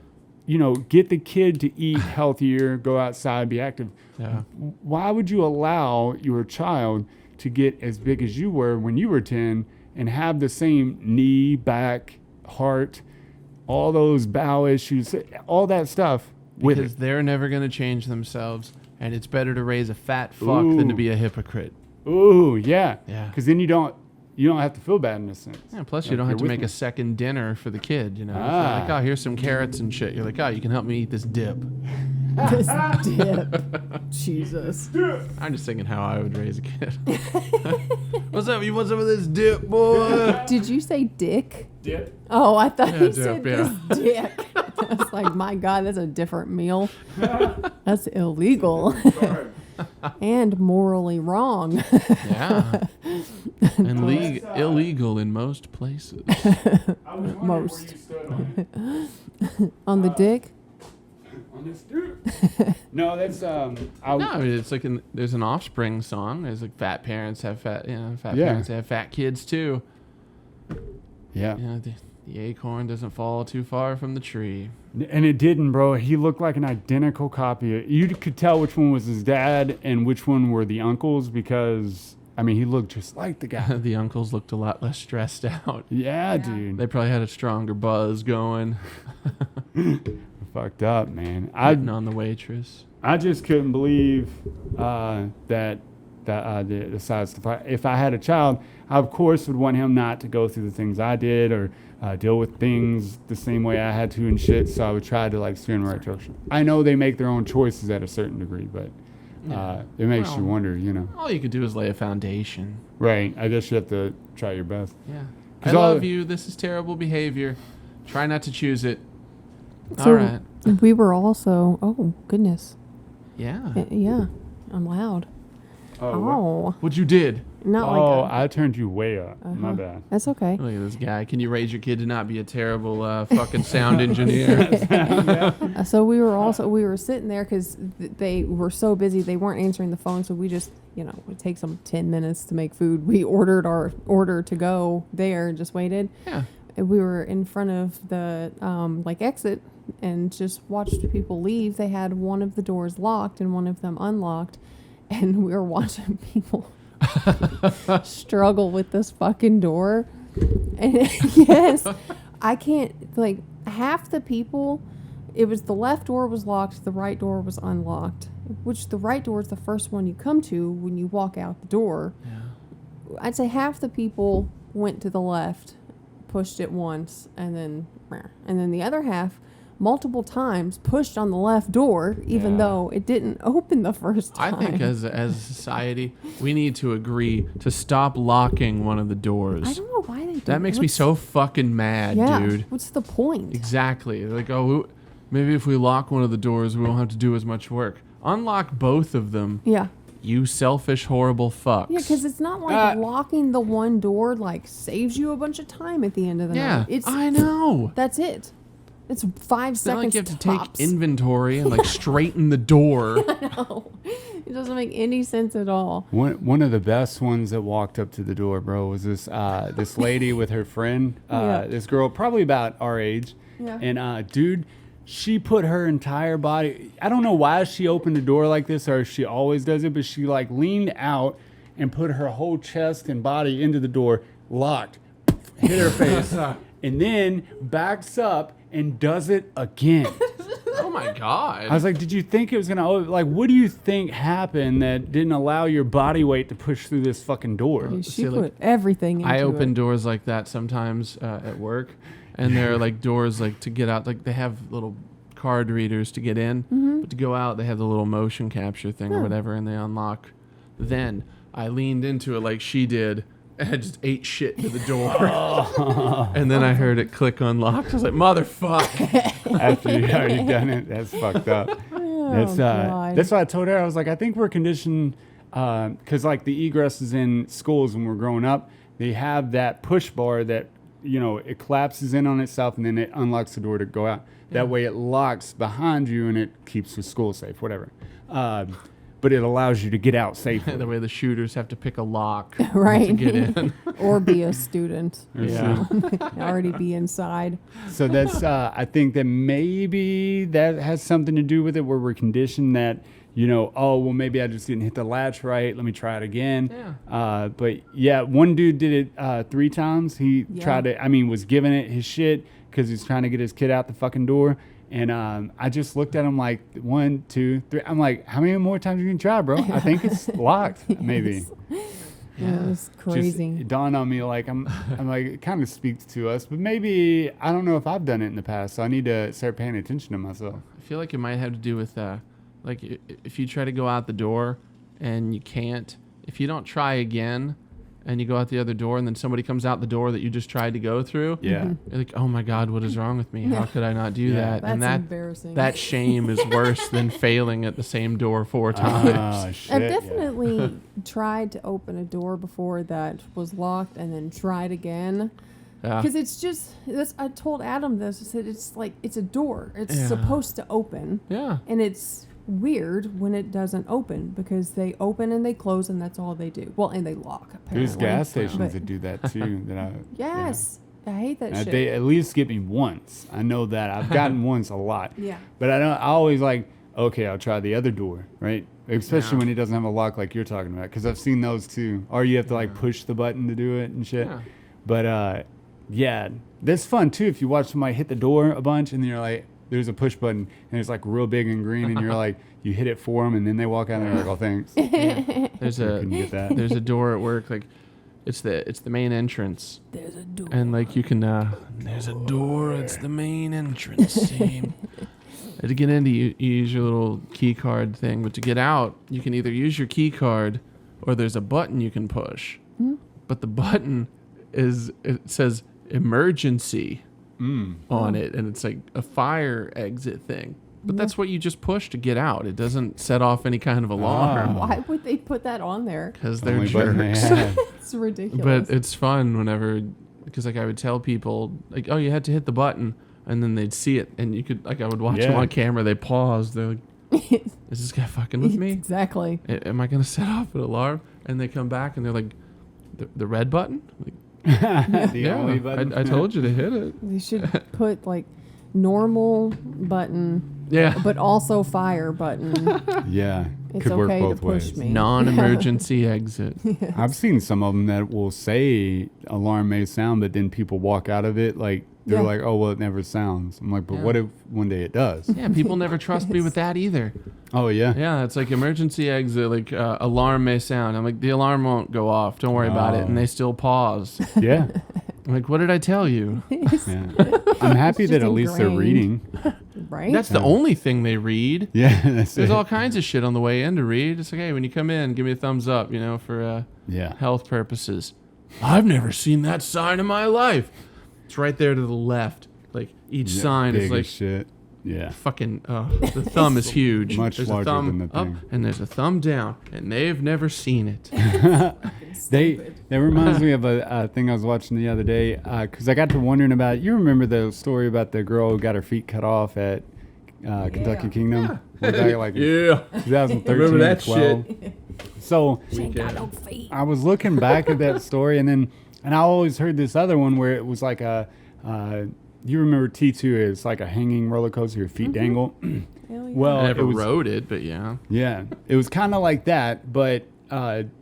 get the kid to eat healthier, go outside, be active? Yeah. Why would you allow your child to get as big as you were when you were 10 and have the same knee, back, heart, all those bowel issues, all that stuff with Because it? they're never going to change themselves, and it's better to raise a fat fuck than to be a hypocrite. Ooh, yeah. Yeah. Because then you don't have to feel bad in a sense. Yeah, plus you Like, don't have you're to with make me. a second dinner for the kid, If you're Ah. like, oh, here's some carrots and shit. You're like, oh, you can help me eat this dip. This dip. Jesus. I'm just thinking how I would raise a kid. What's up? You want some of this dip, boy? Did you say dick? Dip. Oh, I thought Yeah, you said dip, this dick. I was like, my God, that's a different meal. That's illegal and morally wrong. Yeah. And illegal in most places. Most. On the dick? On this dude. No, that's No, I mean, it's like there's an Offspring song. There's like fat parents have fat Yeah. parents have fat kids too. yeah. The acorn doesn't fall too far from the tree. And it didn't, bro. He looked like an identical copy. You could tell which one was his dad and which one were the uncles because, he looked just like the guy. The uncles looked a lot less stressed out. Yeah, dude. They probably had a stronger buzz going. Fucked up, man. Hitting on the waitress. I just couldn't believe that the size. If I had a child, I of course would want him not to go through the things I did or deal with things the same way I had to and shit. So I would try to steer in the right direction. I know they make their own choices at a certain degree, but it makes you wonder, All you could do is lay a foundation. Right. I guess you have to try your best. Yeah. 'Cause I all- love you. This is terrible behavior. Try not to choose it. So All right. we were also, oh, goodness. Yeah. Yeah, I'm loud. Oh. What you did? Not Oh, like that. I turned you way up. My bad. That's okay. Look at this guy. Can you raise your kid to not be a terrible fucking sound engineer? So we were sitting there because they were so busy they weren't answering the phone. So we just, it takes them 10 minutes to make food. We ordered our order to go there and just waited. Yeah. And we were in front of the exit and just watched people leave. They had one of the doors locked and one of them unlocked, and we were watching people struggle with this fucking door. And yes, I can't, half the people, it was the left door was locked, the right door was unlocked, which the right door is the first one you come to when you walk out the door. Yeah. I'd say half the people went to the left, pushed it once, and then the other half multiple times pushed on the left door, even though it didn't open the first time. I think as a society, we need to agree to stop locking one of the doors. I don't know why they do That makes me so fucking mad, dude. What's the point? Exactly. Like, maybe if we lock one of the doors, we won't have to do as much work. Unlock both of them. Yeah. You selfish, horrible fucks. Yeah, because it's not like locking the one door saves you a bunch of time at the end of the night. I know. That's it. It's 5 It's not seconds like you have to tops. take inventory and straighten the door. No, it doesn't make any sense at all. One of the best ones that walked up to the door, bro, was this lady with her friend. This girl, probably about our age. Yeah. And dude, she put her entire body. I don't know why she opened the door like this, or if she always does it, but she leaned out and put her whole chest and body into the door, locked, hit her face, and then backs up and does it again. Oh my God. I was like, did you think it was gonna? What do you think happened that didn't allow your body weight to push through this fucking door? She See, put everything into I open it. doors like that sometimes at work, and there are doors to get out. They have little card readers to get in, but to go out, they have the little motion capture thing or whatever, and they unlock. Then I leaned into it like she did, and I just ate shit to the door. And then I heard it click unlock. I was like, motherfucker. After you already done it, that's fucked up. God. That's why I told her. I was like, I think we're conditioned because like the egresses in schools when we're growing up, they have that push bar that it collapses in on itself and then it unlocks the door to go out. That way it locks behind you and it keeps the school safe, whatever. But it allows you to get out safely. The way the shooters have to pick a lock Right. to get in. Or be a student. Yeah. Already be inside. So that's I think that maybe that has something to do with it, where we're conditioned that oh well, maybe I just didn't hit the latch right, let me try it again. But yeah, one dude did it 3 times. He tried it, was giving it his shit because he's trying to get his kid out the fucking door. And I just looked at him like 1, 2, 3. I'm like, how many more times you can try, bro? I think it's locked, maybe. Yeah, it was crazy. Just, it dawned on me like I'm like, it kind of speaks to us, but maybe I don't know if I've done it in the past, so I need to start paying attention to myself. I feel like it might have to do with like if you try to go out the door and you can't, if you don't try again and you go out the other door and then somebody comes out the door that you just tried to go through, Yeah. you're like, oh my God, what is wrong with me? How could I not do that? That's And that embarrassing. that shame is worse than failing at the same door 4 times. Oh, shit. I've definitely tried to open a door before that was locked and then tried again. Yeah. Because it's just, I told Adam this, I said, it's like, it's a door. It's Yeah. supposed to open. Yeah. And it's weird when it doesn't open because they open and they close and that's all they do. Well, and they lock, apparently. There's gas stations But- that do that too. Yes. I hate that shit. They at least get me once. I know that. I've gotten once a lot. Yeah. But I always like, okay, I'll try the other door, right? Especially Yeah. when it doesn't have a lock like you're talking about. Because I've seen those too. Or you have to like push the button to do it and shit. Yeah. But yeah, that's fun too if you watch somebody hit the door a bunch and then you're like, there's a push button and it's like real big and green and you're like, you hit it for them and then they walk out and they're like, oh, thanks. There's I couldn't get that. there's a door at work, like it's the main entrance. There's a door. And like you can there's a door, it's the main entrance. Team. To get in, you use your little key card thing, but to get out, you can either use your key card or there's a button you can push. But the button it says emergency on it, and it's like a fire exit thing. But that's what you just push to get out. It doesn't set off any kind of alarm Why would they put that on there? because they're Only button they jerks. had. It's ridiculous. But it's fun whenever, because like I would tell people like, oh, you had to hit the button, and then they'd see it, and you could like I would watch them Yeah. on camera. They pause. They're like, is this guy fucking with me? Exactly. Am I gonna set off an alarm? And they come back and they're like, the red button? Like, The only button. I told you to hit it. They should put like normal button, Yeah. but also fire button. Yeah. It's Could work okay to both push ways. me. Non-emergency exit. I've seen some of them that will say alarm may sound, but then people walk out of it like they're Yeah. like, oh, well, it never sounds. I'm like, but Yeah. what if one day it does? Yeah, people never trust me with that either. Oh, yeah. Yeah, it's like emergency exit, like alarm may sound. I'm like, the alarm won't go off. Don't worry about it. And they still pause. Yeah. I'm like, what did I tell you? Yeah. I'm happy It's that just at least they're ingrained. reading. Right? That's the only thing they read. Yeah. That's There's it. all kinds of shit on the way in to read. It's like, hey, when you come in, give me a thumbs up, for Yeah. health purposes. I've never seen that sign in my life. It's right there to the left. Like each Yeah, sign big is as like shit. Yeah. fucking. The thumb is huge. Much there's larger a thumb than the up thing. and there's a thumb down, and they've never seen it. That reminds me of a thing I was watching the other day because I got to wondering about. You remember the story about the girl who got her feet cut off at Kentucky Kingdom? Way back, like in Yeah. 2013 Remember or that 12. So She ain't got no feet. I was looking back at that story, and I always heard this other one where it was like you remember T2 is like a hanging roller coaster, your feet dangle. Hell yeah. Well, I never it was, rode it, but yeah. yeah, it was kind of like that, but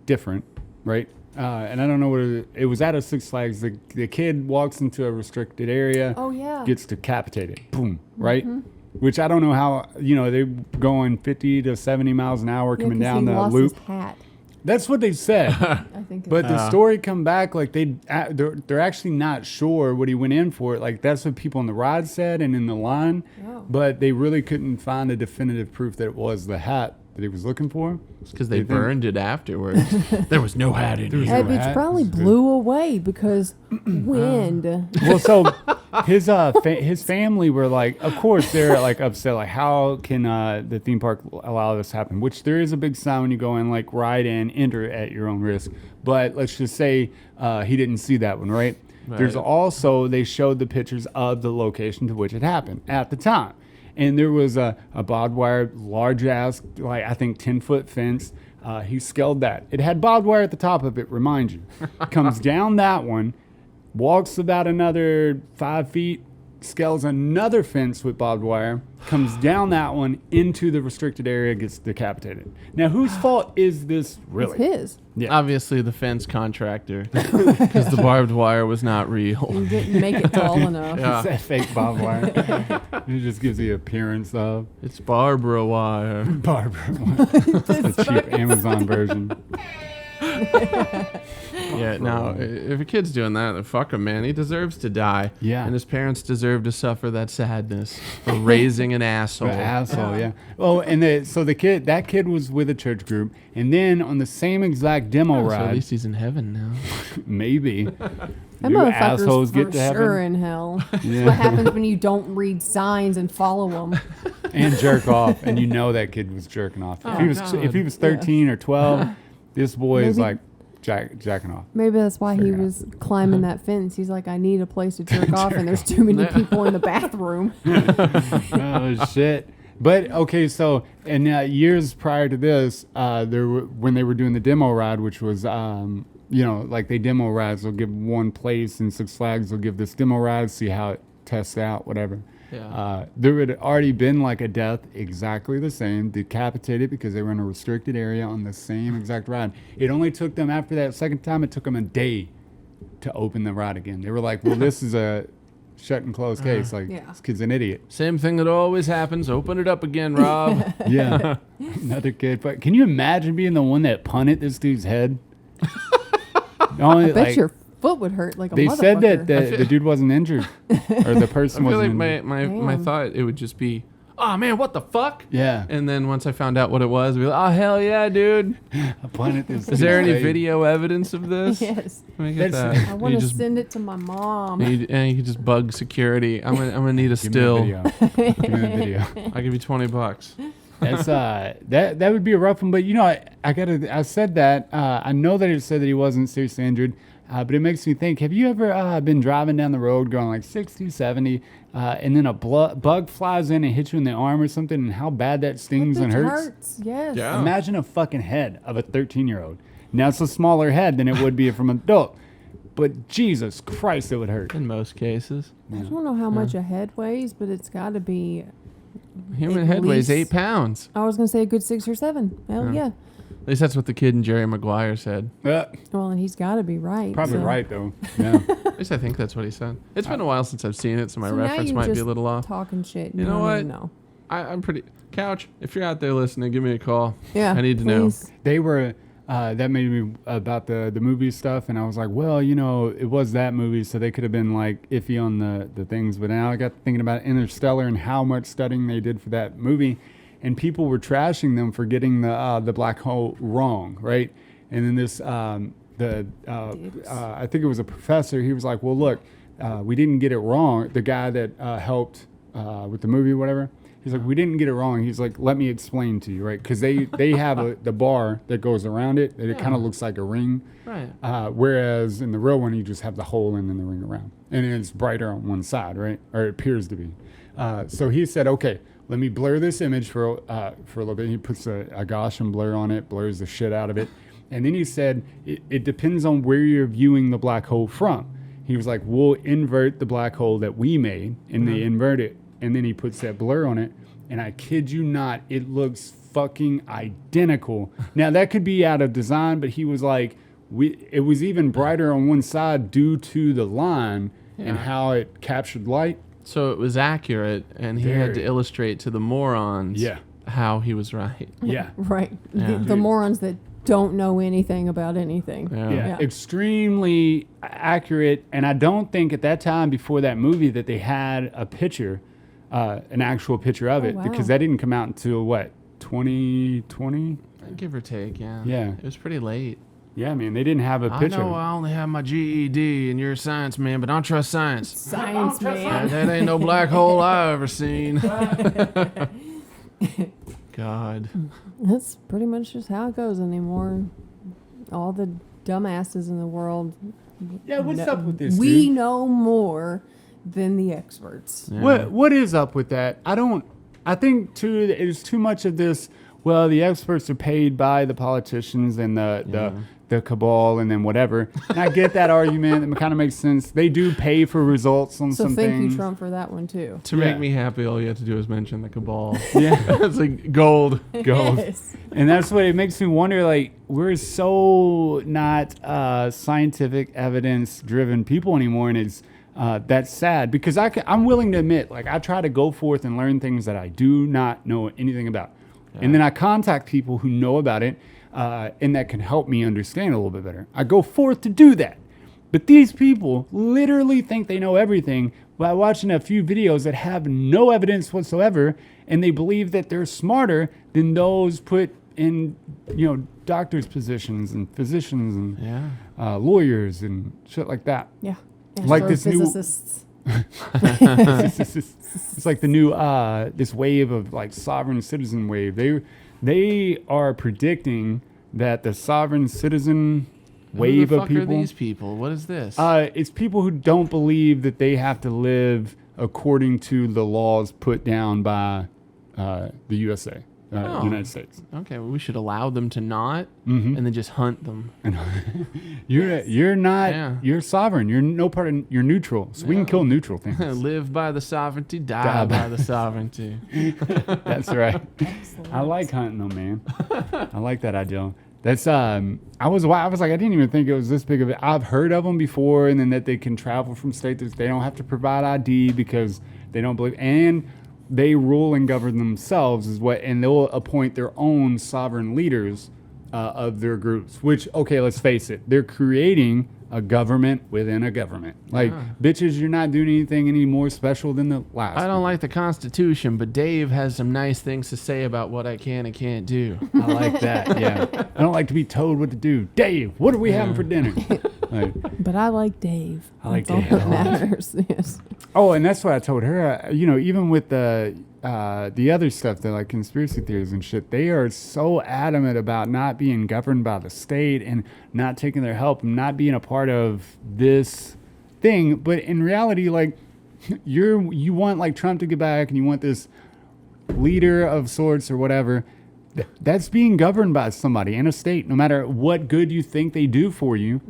different, right? And I don't know what it was at a Six Flags. The kid walks into a restricted area, Oh yeah. gets decapitated, boom, right? Which I don't know how, they're going 50 to 70 miles an hour Yeah, coming 'cause down he the lost loop. his hat. That's what they said. I think. But the story come back like they're actually not sure what he went in for. Like that's what people on the ride said and in the line, Oh. but they really couldn't find a definitive proof that it was the hat that he was looking for. It's because they burned it afterwards. There was no hat in There was here. no It's hat. probably This is blew away because wind. Well, so his family were like, of course they're like upset. Like, how can the theme park allow this to happen? Which there is a big sign when you go in, like, ride in, enter at your own risk. But let's just say he didn't see that one, right? There's also, they showed the pictures of the location to which it happened at the time. And there was a barbed wire, large ass, like I think 10-foot fence. He scaled that. It had barbed wire at the top of it, remind you. Comes down that one, walks about another 5 feet, scales another fence with barbed wire, comes down that one into the restricted area, gets decapitated. Now, whose fault is this really? It's his. Yeah. Obviously, the fence contractor, because the barbed wire was not real. You didn't make it tall enough. Yeah. It's that fake barbed wire. It just gives the appearance of It's Barbara wire. Barbara wire. It's the cheap Amazon version. Yeah, no, if a kid's doing that, then fuck him, man. He deserves to die. Yeah. And his parents deserve to suffer that sadness for raising an asshole. The asshole, yeah. Oh, and that kid was with a church group, and then on the same exact demo So at ride, least he's in heaven now. maybe That you motherfucker's assholes for get to sure heaven in hell. Yeah. What happens when you don't read signs and follow them? and jerk off, and you know that kid was jerking off. Oh, if he was 13 or 12, this boy is Maybe- like jacking off. Maybe that's why he Figure out. was climbing that fence. He's like, I need a place to jerk off, and there's too many people in the bathroom. Oh shit. But okay, so and years prior to this, when they were doing the demo ride, which was like they demo rides, they'll give one place, and Six Flags will give this demo ride, see how it tests out, whatever. Yeah. There had already been like a death exactly the same, decapitated because they were in a restricted area on the same exact ride. It only took them, after that second time, it took them a day to open the ride again. They were like, well, this is a shut and closed case. Like, Yeah. this kid's an idiot. Same thing that always happens. Open it up again, Rob. Yeah. Another kid. But can you imagine being the one that punted this dude's head? I bet your foot would hurt like a They motherfucker. said that the dude wasn't injured, or the I person feel wasn't like injured. my thought, it would just be, oh, man, what the fuck? Yeah. And then once I found out what it was, I'd be like, oh, hell yeah, dude. I punted this. Is there dude's any face. video evidence of this? Yes. Let me get That's- that. I want You to just- send it to my mom. you can just bug security. I'm gonna need a Give me still. a video. Give me a video. I'll give you $20. That's that would be a rough one, but I said that I know that it said that he wasn't seriously injured, but it makes me think, have you ever been driving down the road going like 60, 70, and then a bug flies in and hits you in the arm or something, and how bad that stings and It hurts? Yes. Yeah. Imagine a fucking head of a 13-year-old. Now it's a smaller head than it would be from an adult, but Jesus Christ, it would hurt. In most cases. I don't know how much a head weighs, but it's got to be. Human At head weighs least- 8 pounds. I was gonna say a good 6 or 7. Hell yeah. At least that's what the kid in Jerry Maguire said. Well, and he's got to be right. Probably so. right though. Yeah. At least I think that's what he said. It's been a while since I've seen it, so my So now reference you're might be a just little off. Talking shit. You know don't what? even know. I'm pretty... Couch, if you're out there listening, give me a call. Yeah. I need to please. They were that made me about the movie stuff, and I was like, well, it was that movie, so they could have been like iffy on the things. But now I got thinking about Interstellar and how much studying they did for that movie, and people were trashing them for getting the black hole wrong, right? And then this I think it was a professor. He was like, well, look, we didn't get it wrong. The guy that helped with the movie, or whatever. He's like, we didn't get it wrong. He's like, let me explain to you, right? Because they have the bar that goes around it. It kind of looks like a ring. Right. Whereas in the real one, you just have the hole and then the ring around. And it's brighter on one side, right? Or it appears to be. So he said, okay, let me blur this image for a little bit. He puts a Gaussian blur on it, blurs the shit out of it. And then he said, it depends on where you're viewing the black hole from. He was like, we'll invert the black hole that we made, and they invert it. And then he puts that blur on it, and I kid you not, it looks fucking identical. Now, that could be out of design, but he was like, it was even brighter on one side due to the line and how it captured light. So it was accurate, and he had to Very. illustrate to the morons how he was right. Yeah. Right. Yeah. The morons that don't know anything about anything. Yeah, extremely accurate. And I don't think at that time before that movie that they had a picture, an actual picture of it, wow. because that didn't come out until what, 2020. Give or take, yeah. Yeah. It was pretty late. Yeah, man, they didn't have a I picture. know I only have my GED and you're a science man, but I don't trust science. Science man. That ain't no black hole I ever seen. God. That's pretty much just how it goes anymore. All the dumbasses in the world. Yeah, what's up with this, We dude? know more than the experts. Yeah. What is up with that? I think too there's too much of this. Well, the experts are paid by the politicians and the cabal and then whatever. And I get that argument. It kind of makes sense. They do pay for results on So some thank things. you, Trump, for that one too. To Yeah. make me happy, all you have to do is mention the cabal. Yeah, It's like gold. gold. Yes. And that's what it makes me wonder. Like, we're so not scientific evidence driven people anymore, and it's that's sad because I'm willing to admit, like, I try to go forth and learn things that I do not know anything about, and then I contact people who know about it, and that can help me understand a little bit better. I go forth to do that, but these people literally think they know everything by watching a few videos that have no evidence whatsoever, and they believe that they're smarter than those put in, doctors' positions and physicians and Yeah. lawyers and shit like that. Yeah. Like this new- Astrophysicists. It's like the new this wave of like sovereign citizen wave. They are predicting that the sovereign citizen wave Who the of fuck are people. these people? What is this? It's people who don't believe that they have to live according to the laws put down by the USA, Oh. United States. Okay, well, we should allow them to not, Mhm. and then just hunt them. You're not. Yeah. You're sovereign. You're no part of. You're neutral. So we can Yeah. kill neutral things. Live by the sovereignty, die Die by- by the sovereignty. That's right. Excellent. I like hunting them, man. I like that idea. That's I was like, I didn't even think it was this big of it. I've heard of them before, and then that they can travel from state to, they don't have to provide ID because they don't believe, and they rule and govern themselves and they'll appoint their own sovereign leaders of their groups. Which, okay, let's face it, they're creating a government within a government. Like, bitches, you're not doing anything any more special than the last. I don't like the Constitution, but Dave has some nice things to say about what I can and can't do. I like that. Yeah, I don't like to be told what to do. Dave, what are we having for dinner? Like, But I like Dave. I like That's Dave. all that matters. Yes. oh, and that's what I told her. Even with the other stuff, the like conspiracy theories and shit, they are so adamant about not being governed by the state and not taking their help and not being a part of this thing. But in reality, like, you want like Trump to get back and you want this leader of sorts or whatever. That's being governed by somebody in a state. No matter what good you think they do for you,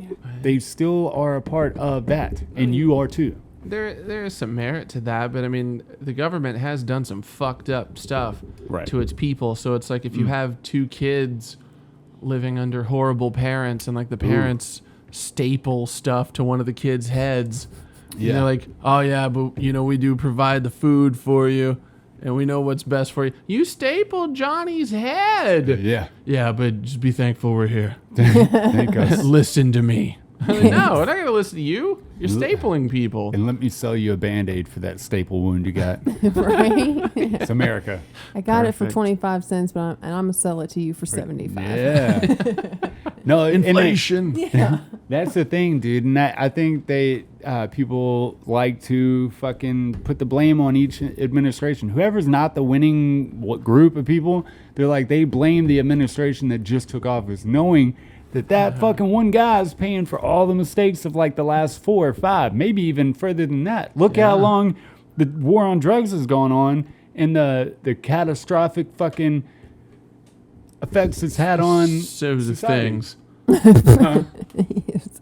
they still are a part of that, and you are too. There is some merit to that, but I mean, the government has done some fucked up stuff Right. to its people. So it's like if you have two kids living under horrible parents, and like the parents staple stuff to one of the kids' heads, Yeah. and they're like, "Oh yeah, but we do provide the food for you, and we know what's best for you." You stapled Johnny's head. Yeah. Yeah, but just be thankful we're here. Thank us. Listen to me. I'm like, no, I'm not gonna listen to you. You're stapling people. And let me sell you a Band-Aid for that staple wound you got. Right? It's America. I got it for Perfect. 25 cents, but I'm going to sell it to you for 75. Yeah. No, Inflation. Yeah. that's the thing, dude. And I think people like to fucking put the blame on each administration. Whoever's not the winning group of people, they blame the administration that just took office, knowing that fucking one guy is paying for all the mistakes of like the last 4 or 5, maybe even further than that. Look how long the war on drugs has gone on and the catastrophic fucking effects it's had on Series of society. things.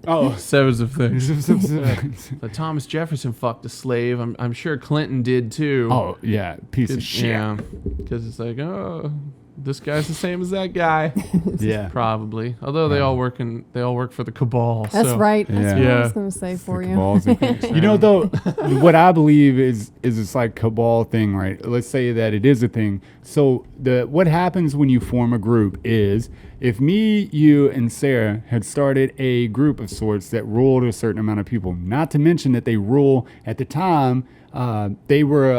Oh. Series of things. Oh, But Thomas Jefferson fucked a slave. I'm sure Clinton did too. yeah, piece of shit. Yeah, because it's like, oh, this guy's the same as that guy. Yeah. Probably. Although they all work for the cabal. That's so. right. That's what I Yeah. was going to say for you. Cabals and- though, what I believe is it's like cabal thing, right? Let's say that it is a thing. So what happens when you form a group is if me, you, and Sarah had started a group of sorts that ruled a certain amount of people, not to mention that they rule at the time they were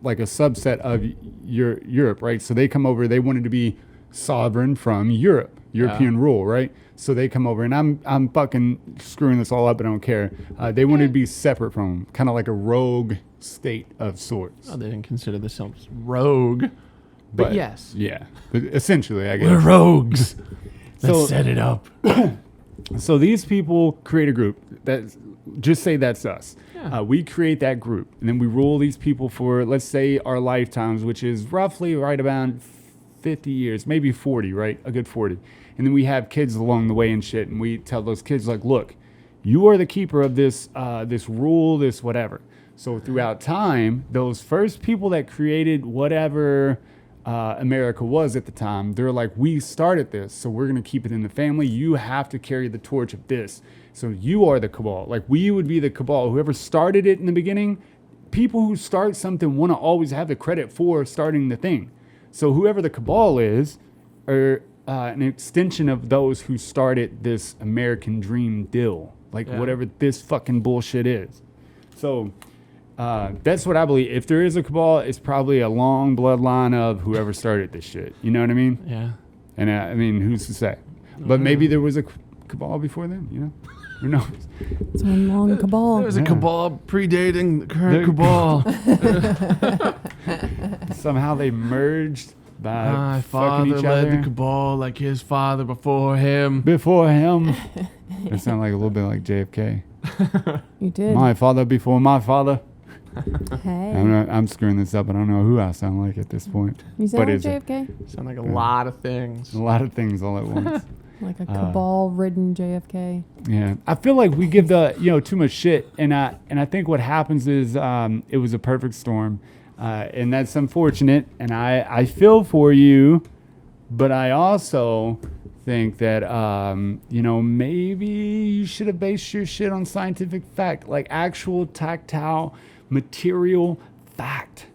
like a subset of Europe, right? So they come over. They wanted to be sovereign from European rule, right? So they come over, and I'm fucking screwing this all up, but I don't care. They wanted to be separate from them, kind of like a rogue state of sorts. Oh, they didn't consider themselves rogue. But yes. Yeah. But essentially, I guess. We're rogues. Let's So- set it up. So these people create a group that just say that's us. Yeah. We create that group, and then we rule these people for, let's say, our lifetimes, which is roughly right about 50 years, maybe 40, right? A good 40. And then we have kids along the way and shit, and we tell those kids, like, look, you are the keeper of this this rule, this whatever. So throughout time, those first people that created whatever America was at the time, they're like, we started this, so we're going to keep it in the family. You have to carry the torch of this. So you are the cabal. Like, we would be the cabal. Whoever started it in the beginning, people who start something want to always have the credit for starting the thing. So whoever the cabal is, are an extension of those who started this American dream deal. Like, whatever this fucking bullshit is. So that's what I believe. If there is a cabal, it's probably a long bloodline of whoever started this shit. You know what I mean? Yeah. And I mean, who's to say? But maybe there was a cabal before then, you know? Who knows? It's one long cabal. There's a cabal predating the current cabal. Somehow they merged by My fucking father each led other the cabal like his father before him. before him. It sounded like a little bit like JFK. You did. My father before my father. Hey. I'm screwing this up. I don't know who I sound like at this point. You sound But like it's a- JFK? Sound like a lot of things. A lot of things all at once. Like a cabal-ridden JFK. Yeah, I feel like we give too much shit, and I think what happens is it was a perfect storm, and that's unfortunate. And I feel for you, but I also think that maybe you should have based your shit on scientific fact, like actual tactile material fact,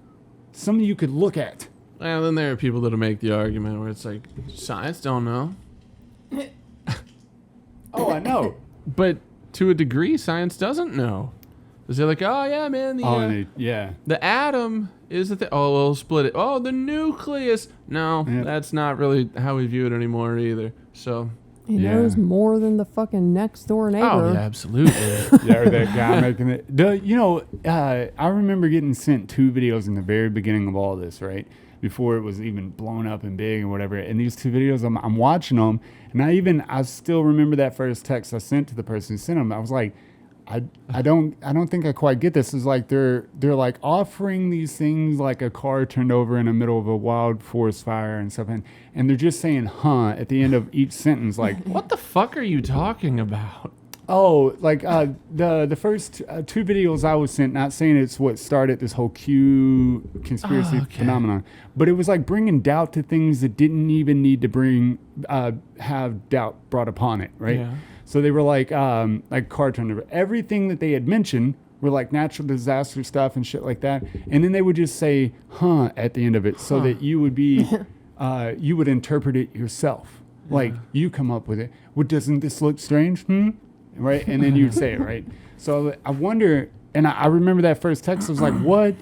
something you could look at. Well, then there are people that'll make the argument where it's like, science don't know. Oh, I know. But to a degree, science doesn't know. Because they're like, oh, yeah, man, the atom is the thing. Oh, we'll split it. Oh, the nucleus. No, that's not really how we view it anymore either. So. He knows more than the fucking next door neighbor. Oh, yeah, absolutely. Yeah, or that guy making it. I remember getting sent 2 videos in the very beginning of all this, right? Before it was even blown up and big and whatever. And these 2 videos, I'm watching them, and I still remember that first text I sent to the person who sent them. I was like, I don't think I quite get this. It's like they're like offering these things like a car turned over in the middle of a wild forest fire and stuff, and they're just saying at the end of each sentence, like What the fuck are you talking about? oh, like the first 2 videos I was sent, not saying it's what started this whole Q conspiracy phenomenon, but it was like bringing doubt to things that didn't even need to have doubt brought upon it, right? Yeah. So they were like car turnover. Everything that they had mentioned were like natural disaster stuff and shit like that, and then they would just say at the end of it, so that you would be you would interpret it yourself, like you come up with it. Well, doesn't this look strange? Right, and then you'd say it, right? So I wonder, and I remember that first text. I was like, "What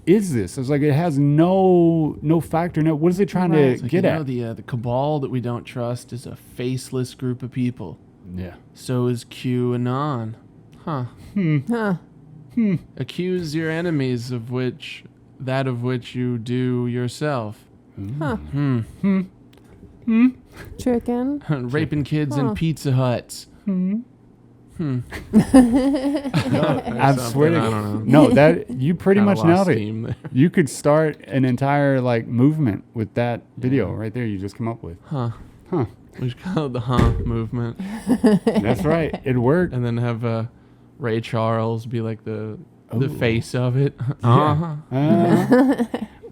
is this?" I was like, "It has no factor. No, what is it trying to It's like, get at?" The cabal that we don't trust is a faceless group of people. Yeah. So is QAnon. Huh. Huh. Accuse your enemies of which you do yourself. Huh. Chicken. Raping kids in Pizza Huts. I swear to I don't know. no, that you pretty Kinda much lost nailed it. steam there. You could start an entire like movement with that video right there. You just come up with. Huh. Huh. We should call it the movement. That's right. It worked. And then have Ray Charles be like the face of it. Yeah.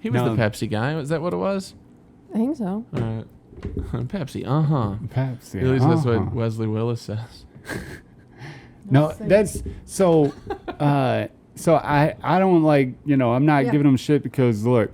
He was No. the Pepsi guy. Was that what it was? I think so. All right. Pepsi. Perhaps. At least that's what Wesley Willis says. No, that's so. So I don't like, I'm not giving them shit because look,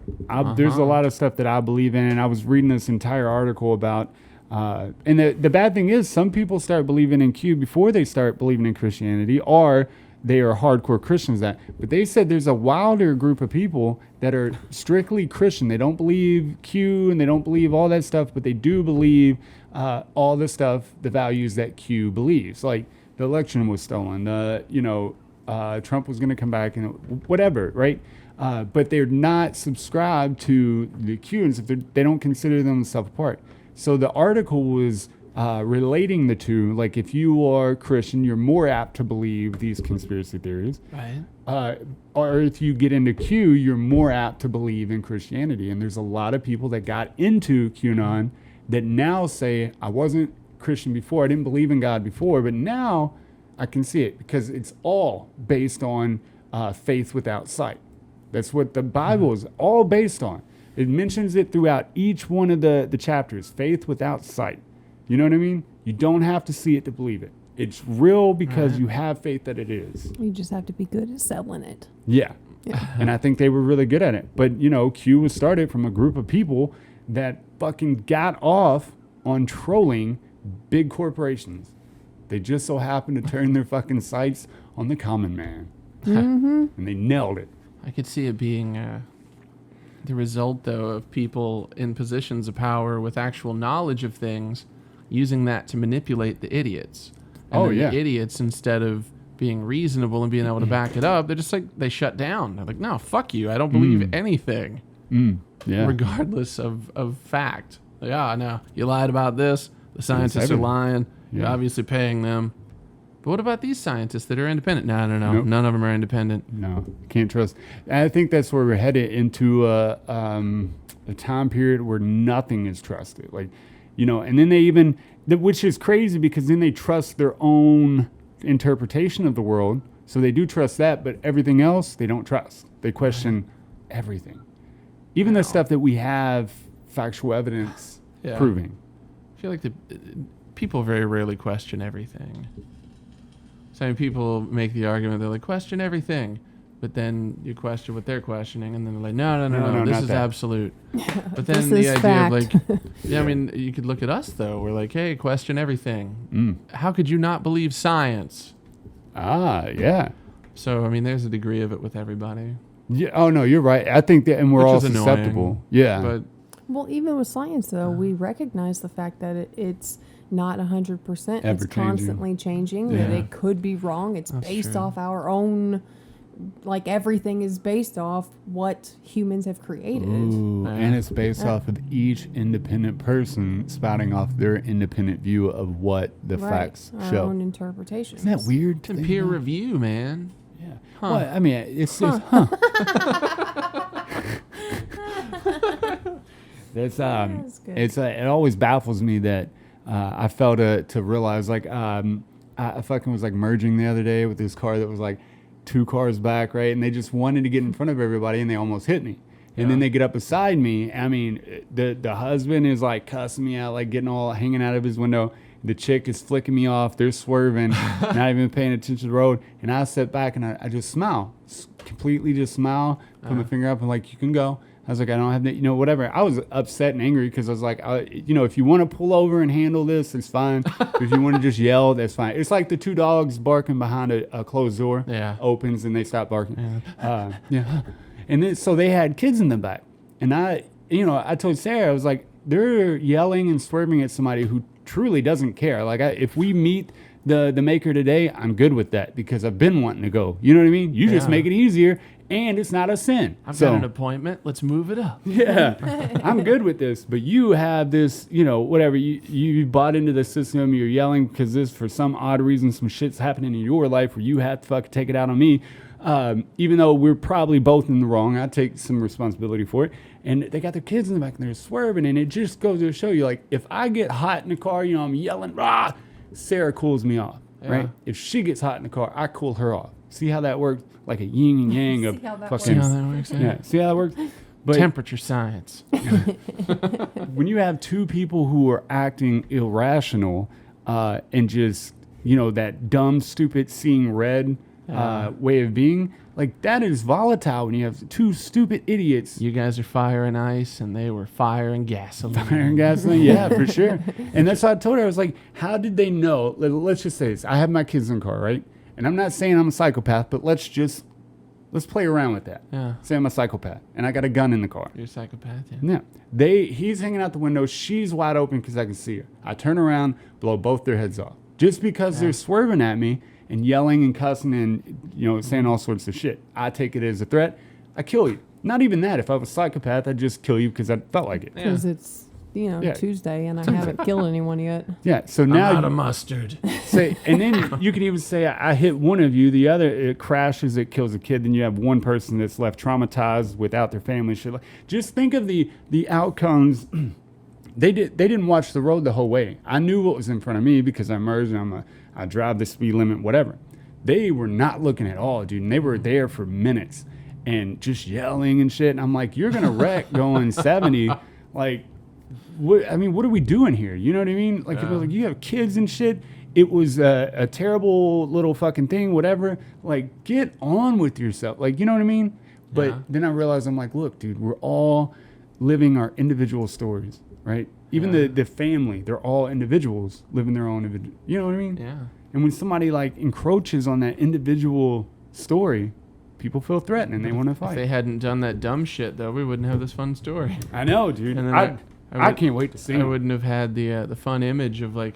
there's a lot of stuff that I believe in, and I was reading this entire article about. And the bad thing is, some people start believing in Q before they start believing in Christianity, or they are hardcore Christians. But they said there's a wilder group of people that are strictly Christian. They don't believe Q and they don't believe all that stuff, but they do believe all the stuff, the values that Q believes. Like the election was stolen, Trump was going to come back and whatever, right? But they're not subscribed to the Q, and they don't consider themselves apart. So the article was relating the two. Like if you are Christian, you're more apt to believe these conspiracy theories. Right. Or if you get into Q, you're more apt to believe in Christianity. And there's a lot of people that got into QAnon that now say, I wasn't Christian before, I didn't believe in God before, but now I can see it because it's all based on faith without sight. That's what the Bible is all based on. It mentions it throughout each one of the chapters, faith without sight. You know what I mean? You don't have to see it to believe it. It's real because you have faith that it is. You just have to be good at selling it. Yeah. And I think they were really good at it. But, Q was started from a group of people that fucking got off on trolling big corporations. They just so happened to turn their fucking sights on the common man. And they nailed it. I could see it being the result, though, of people in positions of power with actual knowledge of things using that to manipulate the idiots. And then the idiots, instead of being reasonable and being able to back it up, they're just like, they shut down. They're like, no, fuck you. I don't believe anything. Yeah. Regardless of fact. Like, no, you lied about this. The scientists are lying. You're obviously paying them. But what about these scientists that are independent? No. Nope. None of them are independent. No, can't trust. And I think that's where we're headed into a time period where nothing is trusted. Like, and then they even, which is crazy because then they trust their own interpretation of the world. So they do trust that, but everything else they don't trust. They question everything. Even the stuff that we have factual evidence proving. I feel like people very rarely question everything. So people make the argument, they're like, question everything. But then you question what they're questioning, and then they're like, no, this is absolute. But then the idea fact. of like, I mean, you could look at us, though. We're like, hey, question everything. How could you not believe science? Yeah. So, I mean, there's a degree of it with everybody. Yeah. Oh, no, you're right. I think that, and we're all susceptible. Yeah. But well, even with science, though, we recognize the fact that it's not 100%. It's constantly changing. That it could be wrong. It's based off our own, like everything is based off what humans have created. And it's based off of each independent person spouting off their independent view of what the facts show. Our own interpretations. Isn't that weird? and peer review, man. Yeah. Huh. Well, I mean, it's just, it always baffles me that I fail to realize, like, I fucking was like merging the other day with this car that was like 2 cars back, right? And they just wanted to get in front of everybody, and they almost hit me. And then they get up beside me. I mean, the husband is like cussing me out, like getting all hanging out of his window. The chick is flicking me off. They're swerving, not even paying attention to the road. And I sit back and I just smile, completely just smile, put my finger up and like, you can go. I was like, I don't have that, whatever. I was upset and angry because I was like, if you want to pull over and handle this, it's fine. But if you want to just yell, that's fine. It's like the 2 dogs barking behind a closed door. Opens and they stop barking. And then, so they had kids in the back. And I told Sarah, I was like, they're yelling and swerving at somebody who truly doesn't care. Like, if we meet the maker today, I'm good with that because I've been wanting to go. You know what I mean? You just make it easier. And it's not a sin. I've got an appointment. Let's move it up. Yeah, I'm good with this. But you have this, whatever. You bought into the system. You're yelling because this, for some odd reason, some shit's happening in your life where you have to fucking take it out on me. Even though we're probably both in the wrong, I take some responsibility for it. And they got their kids in the back and they're swerving. And it just goes to show you, like, if I get hot in the car, I'm yelling, rah, Sarah cools me off, right? If she gets hot in the car, I cool her off. See how that works? Like a yin and yang of fucking. See how that works? Yeah. See how that works? But temperature science. When you have 2 people who are acting irrational and just, that dumb, stupid, seeing red way of being, like, that is volatile when you have 2 stupid idiots. You guys are fire and ice, and they were fire and gasoline. Fire and gasoline, yeah, for sure. And that's what I told her. I was like, how did they know? Let's just say this. I have my kids in the car, right? And I'm not saying I'm a psychopath, but let's play around with that. Yeah. Say I'm a psychopath, and I got a gun in the car. You're a psychopath, yeah. Yeah. He's hanging out the window. She's wide open because I can see her. I turn around, blow both their heads off. Just because they're swerving at me and yelling and cussing and, saying all sorts of shit. I take it as a threat. I kill you. Not even that. If I was a psychopath, I'd just kill you because I felt like it. Because it's, Tuesday and I haven't killed anyone yet. Yeah. So now I'm out of mustard. and then you could even say I hit one of you. The other, it crashes, it kills a kid. Then you have one person that's left traumatized without their family. Shit. Just think of the outcomes. They didn't watch the road the whole way. I knew what was in front of me because I merged. I drive the speed limit, whatever. They were not looking at all, dude. And they were there for minutes and just yelling and shit. And I'm like, you're gonna wreck going 70. Like, what are we doing here? You know what I mean? Like, it was like, you have kids and shit. It was a terrible little fucking thing, whatever. Like, get on with yourself. Like, you know what I mean? But then I realized, I'm like, look, dude, we're all living our individual stories, right? Even the family, they're all individuals living their own individual. You know what I mean? Yeah. And when somebody like encroaches on that individual story, people feel threatened and they want to fight. If they hadn't done that dumb shit, though, we wouldn't have this fun story. I know, dude. And then I can't wait to see I them. wouldn't have had the fun image of like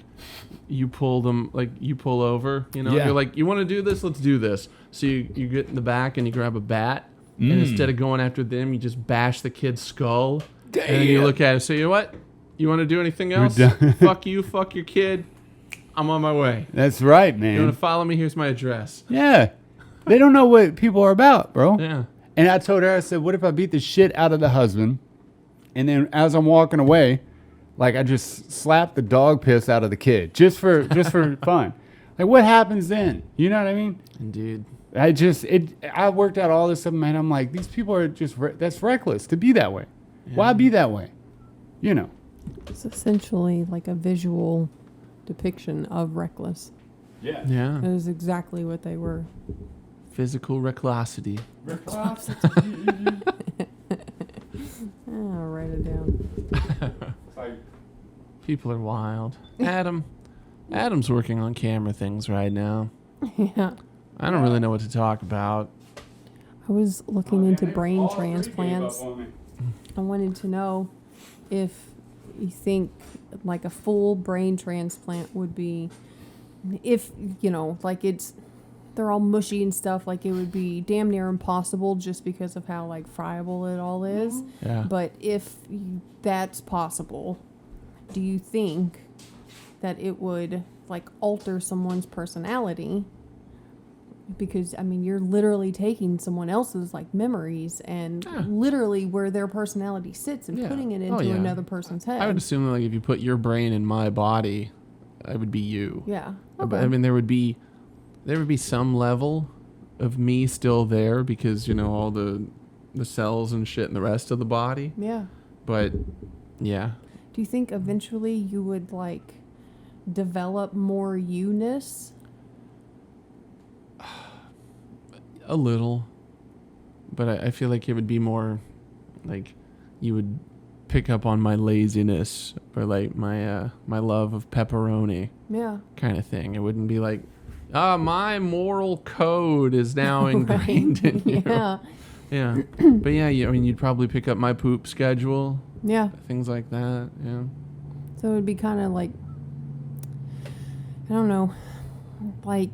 you pull them, like you pull over, you're like, you want to do this, let's do this. So you get in the back and you grab a bat, and instead of going after them, you just bash the kid's skull. Damn. And then you look at it, so you know what? You want to do anything else? Fuck you, fuck your kid. I'm on my way. That's right, man. You want to follow me? Here's my address. Yeah. They don't know what people are about, bro. Yeah. And I told her, I said, what if I beat the shit out of the husband? And then as I'm walking away, like I just slap the dog piss out of the kid just for fun. Like, what happens then? You know what I mean? Indeed. I worked out all this stuff, man. I'm like, these people are that's reckless to be that way. Yeah. Why be that way? It's essentially like a visual depiction of reckless. Yeah. Yeah. It was exactly what they were. Physical recklosity. I'll write it down. People are wild. Adam's working on camera things right now. Yeah. I don't really know what to talk about. I was looking into brain transplants. I wanted to know if you think like a full brain transplant would be, if, like they're all mushy and stuff, like it would be damn near impossible just because of how like friable it all is. Yeah. But if that's possible, do you think that it would like alter someone's personality? Because you're literally taking someone else's like memories and literally where their personality sits and putting it into another person's head. I would assume that, like, if you put your brain in my body, I would be you. Yeah. Okay. Okay. But there would be some level of me still there because all the cells and shit in the rest of the body. Yeah. But yeah. Do you think eventually you would like develop more you-ness? A little, but I feel like it would be more like you would pick up on my laziness or like my love of pepperoni. Yeah. Kind of thing. It wouldn't be like, my moral code is now ingrained in you. Yeah. Yeah. But yeah, you'd probably pick up my poop schedule. Yeah. Things like that. Yeah. So it would be kind of like, I don't know, like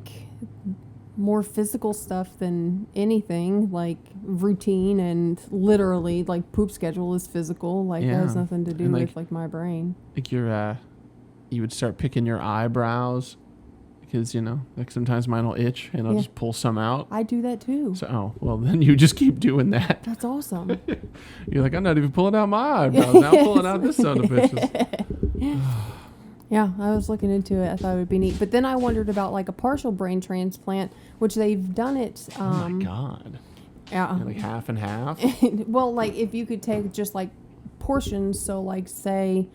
more physical stuff than anything, like routine and literally like poop schedule is physical. Like that has nothing to do with like my brain. Like you would start picking your eyebrows because, like sometimes mine will itch and I'll just pull some out. I do that too. So, well, then you just keep doing that. That's awesome. You're like, I'm not even pulling out my eyebrows. Now I'm pulling out this son of bitches. Yeah, I was looking into it. I thought it would be neat. But then I wondered about like a partial brain transplant, which they've done it. Oh my God. Yeah. Like half and half? Well, like if you could take just like portions, so like say,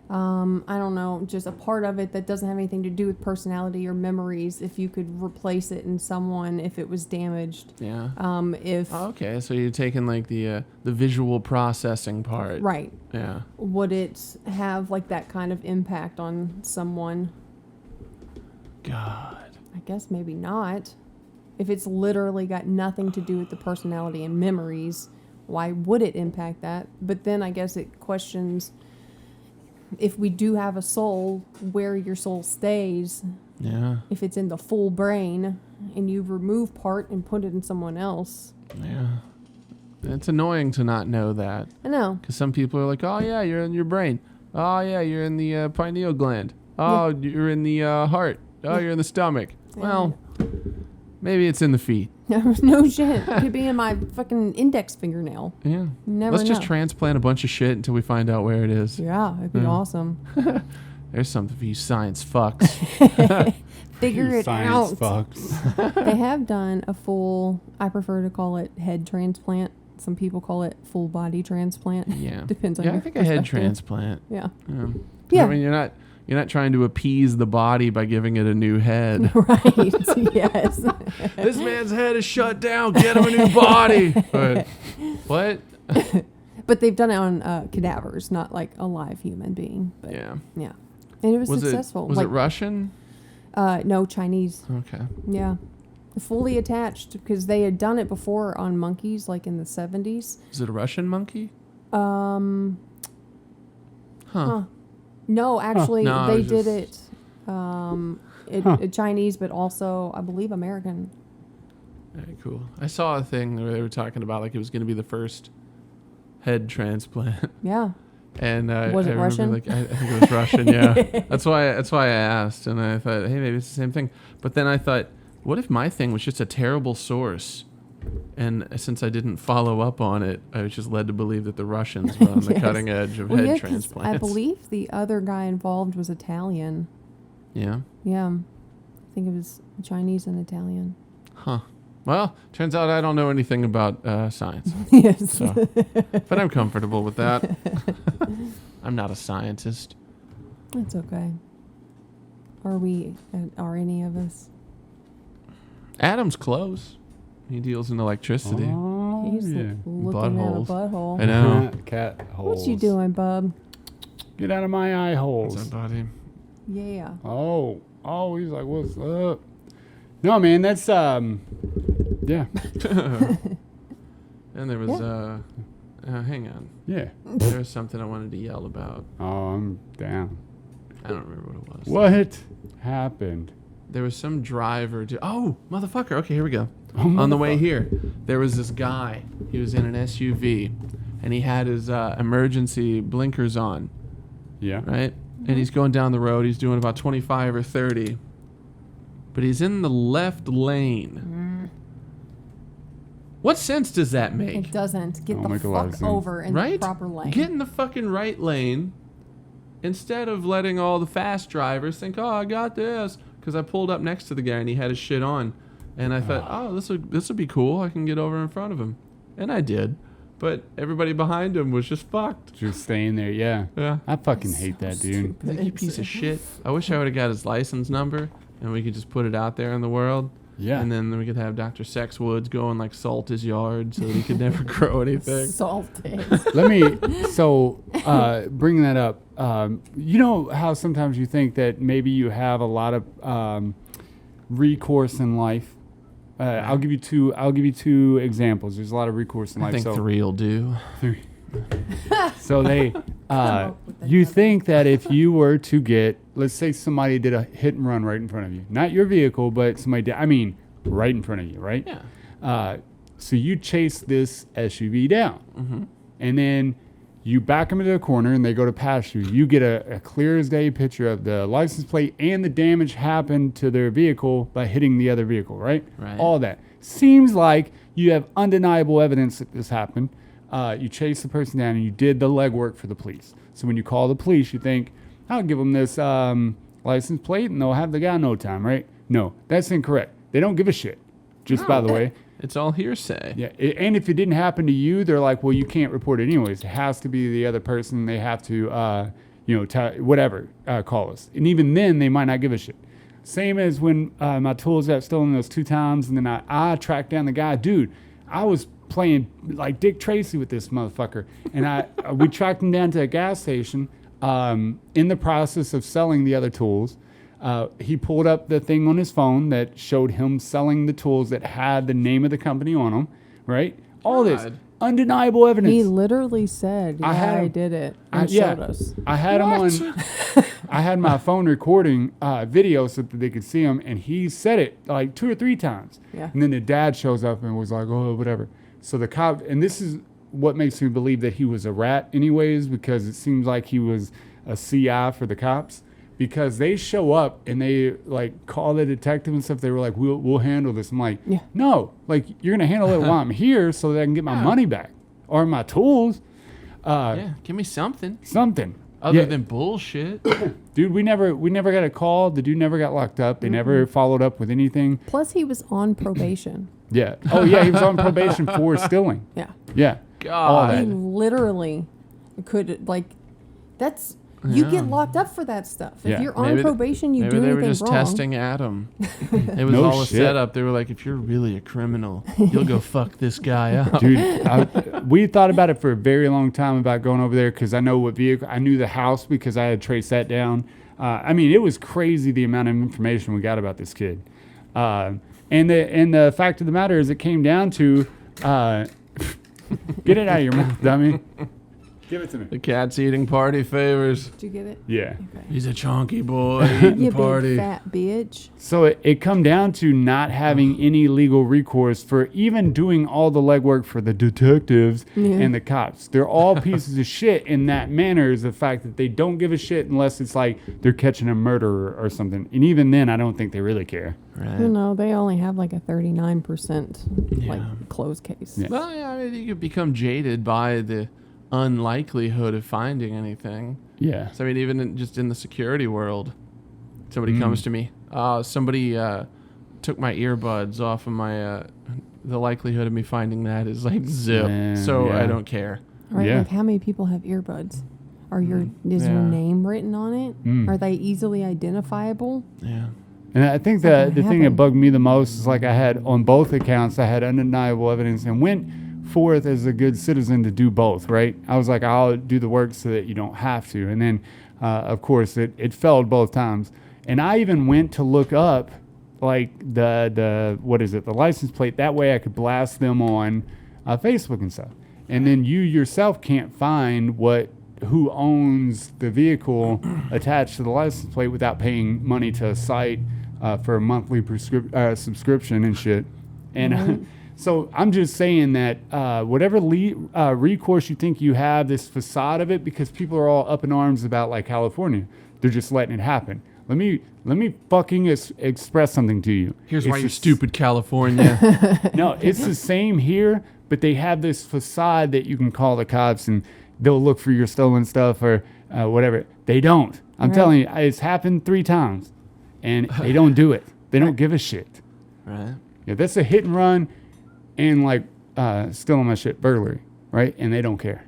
I don't know, just a part of it that doesn't have anything to do with personality or memories, if you could replace it in someone if it was damaged. Yeah. Okay, so you're taking like the visual processing part. Right. Yeah. Would it have like that kind of impact on someone? God. I guess maybe not. If it's literally got nothing to do with the personality and memories, why would it impact that? But then I guess it questions, if we do have a soul, where your soul stays. Yeah. If it's in the full brain and you remove part and put it in someone else. Yeah. It's annoying to not know that. I know. Because some people are like, oh, yeah, you're in your brain. Oh, yeah, you're in the pineal gland. Oh, you're in the heart. Oh, you're in the stomach. Well, maybe it's in the feet. No shit. It could be in my fucking index fingernail. Yeah. Never Let's just know. transplant a bunch of shit until we find out where it is. Yeah, it'd be awesome. There's something for you science fucks. Figure it Science out. fucks. They have done a full, I prefer to call it head transplant. Some people call it full body transplant. Yeah. Depends on Yeah, your I think a head perspective. transplant. Yeah. Yeah. I mean, you're not trying to appease the body by giving it a new head. Right. Yes. This man's head is shut down. Get him a new body. But, what? But they've done it on cadavers, not like a live human being. But Yeah. yeah. And it was Was successful. it Russian? No, Chinese. Okay. Yeah. Fully attached, because they had done it before on monkeys, like in the 70s. Is it a Russian monkey? Huh. No, actually, No, they it's did just- it Chinese, but also, I believe, American. Very cool. I saw a thing where they were talking about like it was going to be the first head transplant. Yeah. And Was it I remember, Russian? Like, I think it was Russian. Yeah, that's why I asked, and I thought, hey, maybe it's the same thing. But then I thought, what if my thing was just a terrible source? And since I didn't follow up on it, I was just led to believe that the Russians were on the Yes. cutting edge of Well, head yeah, 'cause transplants. I believe the other guy involved was Italian. Yeah. Yeah. I think it was Chinese and Italian. Huh. Well, turns out I don't know anything about science, Yes. so, but I'm comfortable with that. I'm not a scientist. That's okay. Are any of us? Adam's close. He deals in electricity. Oh, He's yeah. looking at a Buttholes. butthole. I know. Cat holes. What you doing, bub? Get out of my eye holes. What's up, buddy? Yeah. Oh, he's like, what's up? No, man, that's yeah, And there was hang on. yeah. There was something I wanted to yell about. Oh, I'm down. I don't remember what it was. What happened? There was some driver. Oh, motherfucker. Okay, here we go. Oh, On the way motherfucker. here, there was this guy. He was in an SUV, and he had his emergency blinkers on, Yeah. right? And he's going down the road. He's doing about 25 or 30. But he's in the left lane. What sense does that make? It doesn't. Get Don't the make a lot of fuck sense. over in Right? the proper lane. Get in the fucking right lane instead of letting all the fast drivers think, oh, I got this. Because I pulled up next to the guy and he had his shit on. And I thought, oh, this will be cool. I can get over in front of him. And I did. But everybody behind him was just fucked. Just staying there. Yeah. Yeah. I fucking hate that, dude. Like, you piece of shit. I wish I would have got his license number and we could just put it out there in the world. Yeah. And then we could have Dr. Sexwoods go and like salt his yard so that he could never grow anything. Salted. Let me bring that up. You know how sometimes you think that maybe you have a lot of recourse in life. I'll give you two examples. There's a lot of recourse in I life. think so 3 will do. So they, you think that if you were to get, let's say somebody did a hit and run right in front of you, not your vehicle, but somebody did, I mean, right in front of you, right? Yeah. So you chase this SUV down, and then you back them into the corner, and they go to pass you. You get a clear as day picture of the license plate and the damage happened to their vehicle by hitting the other vehicle, right? Right. All that. Seems like you have undeniable evidence that this happened. You chase the person down, and you did the legwork for the police. So when you call the police, you think, I'll give them this license plate, and they'll have the guy in no time, right? No, that's incorrect. They don't give a shit, just by the way. It's all hearsay. Yeah, and if it didn't happen to you, they're like, well, you can't report it anyways. It has to be the other person. They have to, call us. And even then, they might not give a shit. Same as when my tools got stolen those 2 times, and then I tracked down the guy. Dude, I was playing like Dick Tracy with this motherfucker, and we tracked him down to a gas station in the process of selling the other tools. He pulled up the thing on his phone that showed him selling the tools that had the name of the company on them, right? All this God. undeniable evidence. He literally said, I had I him- did it, and showed us. I had him on. I had my phone recording video so that they could see him, and he said it like 2 or 3 times. Yeah. And then the dad shows up and was like, "Oh, whatever." So the cop, and this is what makes me believe that he was a rat, anyways, because it seems like he was a CI for the cops. Because they show up and they like call the detective and stuff. They were like, "We'll handle this." I'm like, Yeah. "No, like you're gonna handle it while I'm here, so that I can get my money back or my tools." Yeah, give me something Something. other Yeah. than bullshit. Dude, we never got a call. The dude never got locked up. They never followed up with anything. Plus, he was on probation. Yeah. Oh yeah, he was on probation for stealing. Yeah. Yeah. God. He literally could, like, that's, you Yeah. get locked up for that stuff. Yeah. If you're on Maybe probation, you Maybe do they anything were just wrong. testing Adam. It was No all a shit. setup. They were like, if you're really a criminal, you'll go fuck this guy up. Dude, we thought about it for a very long time about going over there because I know what vehicle. I knew the house because I had traced that down. I mean, it was crazy the amount of information we got about this kid. And the fact of the matter is, it came down to get it out of your mouth, dummy. Give it to me. The cat's eating party favors. Did you get it? Yeah. Okay. He's a chonky boy eating You party. big fat bitch. So it come down to not having any legal recourse for even doing all the legwork for the detectives Yeah. and the cops. They're all pieces of shit in that manner is the fact that they don't give a shit unless it's like they're catching a murderer or something. And even then, I don't think they really care. Right. You know, they only have like a 39% Yeah. like closed case. Yeah. Well, yeah, I mean, you could become jaded by the unlikelihood of finding anything. Yeah. So I mean, even just in the security world, somebody comes to me. Somebody took my earbuds off of my. The likelihood of me finding that is like zip. Man, So yeah. I don't care. Right? Yeah. Like, how many people have earbuds? Is your Yeah. name written on it? Mm. Are they easily identifiable? Yeah. And I think It's not the gonna thing that happen. bugged me the most is like I had on both accounts, I had undeniable evidence and went forth as a good citizen to do both, right? I was like, I'll do the work so that you don't have to. And then, of course, it failed both times. And I even went to look up like the what is it, the license plate. That way I could blast them on Facebook and stuff. And then you yourself can't find who owns the vehicle attached to the license plate without paying money to a site for a monthly subscription and shit. And so I'm just saying that whatever recourse you think you have, this facade of it, because people are all up in arms about like California, they're just letting it happen. Let me fucking express something to you. Here's It's why you're just- stupid, California. No, it's the same here, but they have this facade that you can call the cops and they'll look for your stolen stuff or whatever. They don't. I'm Right. telling you, it's happened 3 times, and they don't do it. They don't give a shit. Right. Yeah, that's a hit and run, and like stealing my shit, burglary, right? And they don't care.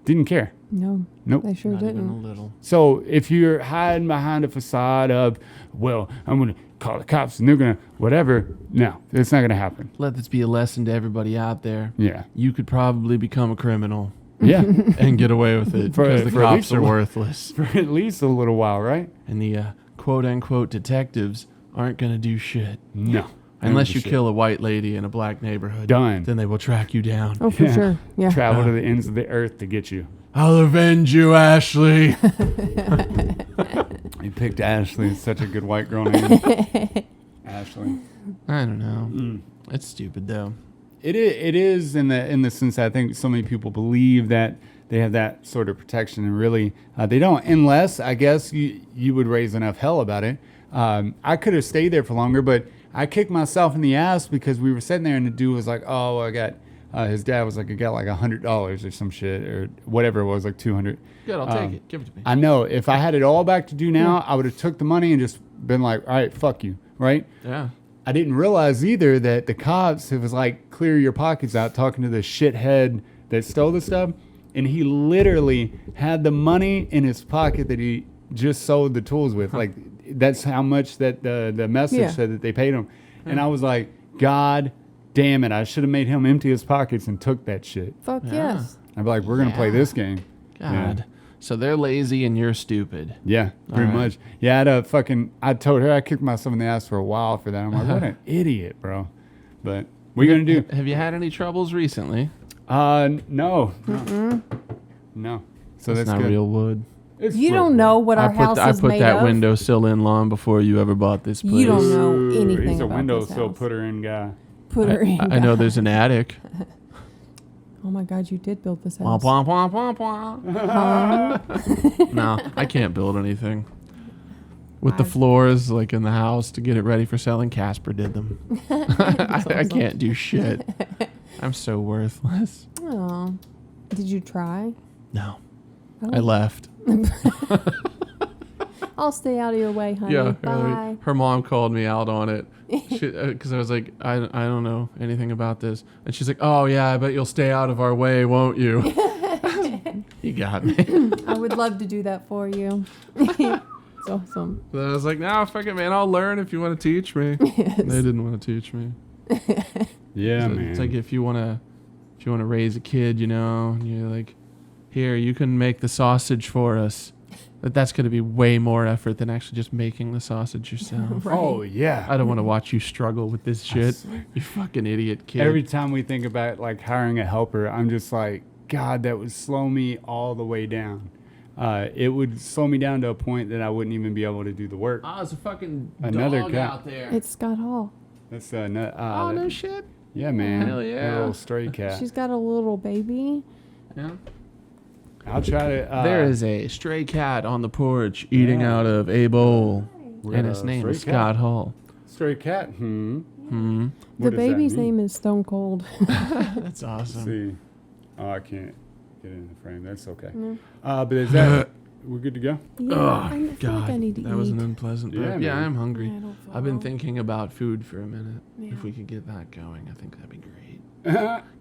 Didn't care. No. Nope. They sure Not even a didn't. little. So if you're hiding behind a facade of, well, I'm gonna call the cops and they're gonna whatever, no, it's not gonna happen. Let this be a lesson to everybody out there. Yeah. You could probably become a criminal Yeah. and get away with it For- because the for at cops least are a- worthless. For at least a little while, right? And the quote-unquote detectives aren't going to do shit. No. Unless you Shit. kill a white lady in a black neighborhood. Done. Then they will track you down. Oh, for Yeah. sure. Yeah. Travel to the ends of the earth to get you. I'll avenge you, Ashley. You picked Ashley. It's such a good white girl name. Ashley. I don't know. It's stupid, though. It is in the sense that I think so many people believe that they have that sort of protection, and really they don't, unless I guess you would raise enough hell about it. I could have stayed there for longer, but I kicked myself in the ass because we were sitting there and the dude was like, "Oh, I got." His dad was like, "I got like $100 or some shit or whatever it was, like 200." Good, I'll take it. Give it to me. I know if I had it all back to do now, I would have took the money and just been like, "All right, fuck you," right? Yeah. I didn't realize either that the cops, it was like, clear your pockets out, talking to the shithead that stole the stuff. And he literally had the money in his pocket that he just sold the tools with. Like, that's how much that the message said that they paid him. And I was like, God damn it. I should have made him empty his pockets and took that shit. Fuck Yeah. yes. I'd be like, we're going to play this game. God. So they're lazy and you're stupid. Yeah, pretty right. much. Yeah, I told her I kicked myself in the ass for a while for that. I'm like, what an idiot, bro. But what are you going to do? Have you had any troubles recently? No. No. So It's that's not good. real wood. It's You real don't good. know what our house I is put made that of. windowsill in long before you ever bought this place. You don't know Ooh, anything He's a about windowsill this house. putter in guy. Put her in. I know there's an attic. Oh my God, you did build this Wah, house. wah, wah, wah, wah. No, I can't build anything. With the I've- floors like in the house to get it ready for selling, Casper did them. I awesome. can't do shit. I'm so worthless. Oh, did you try? No, Oh. I left. I'll stay out of your way, honey. Yeah, Bye. really. Her mom called me out on it because I was like, I don't know anything about this, and she's like, oh yeah, I bet you'll stay out of our way, won't you? You got me. I would love to do that for you. It's awesome. So I was like, no, fuck it, man. I'll learn if you want to teach me. Yes. They didn't want to teach me. Yeah, So man. it's like if you want to raise a kid, you know, and you're like, here, you can make the sausage for us. But that's going to be way more effort than actually just making the sausage yourself. Right. Oh, yeah. I don't want to watch you struggle with this shit. You fucking idiot kid. Every time we think about like hiring a helper, I'm just like, God, that would slow me all the way down. It would slow me down to a point that I wouldn't even be able to do the work. Oh, it's a fucking Another dog cat. out there. It's Scott Hall. That's no shit. yeah, man. Hell yeah. A little stray cat. She's got a little baby. Yeah. I'll try to. There is a stray cat on the porch eating out of a bowl, we and got his a name stray is cat. Scott Hall. Stray cat. What The does that baby's mean? name is Stone Cold. That's Let's awesome. see. Oh, I can't get it in the frame. That's okay. No. But is that we're good to go? Yeah, Oh, I feel God. like I need to That eat. was an unpleasant Yeah, burp. Yeah, man. I'm hungry. Yeah, I don't I've been follow. thinking about food for a minute. Yeah. If we could get that going, I think that'd be great.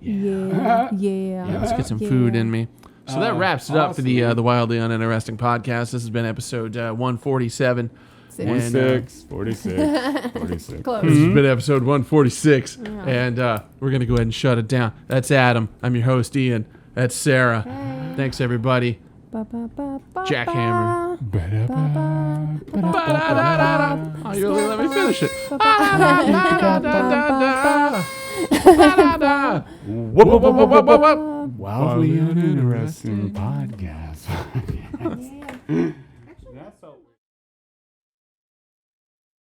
Yeah. Yeah, let's get some food in me. So that wraps it up for the awesome. Wildly Uninteresting podcast. This has been episode 147. Six. And, 46. 46. Close. This has been episode 146. Yeah. And we're going to go ahead and shut it down. That's Adam. I'm your host, Ian. That's Sarah. Hey. Thanks, everybody. Ba, ba, ba, ba, Jackhammer. ba. Ba, ba, ba, ba, Oh, you let me finish it. ba, ba, ba. Wildly uninteresting podcast. Yeah.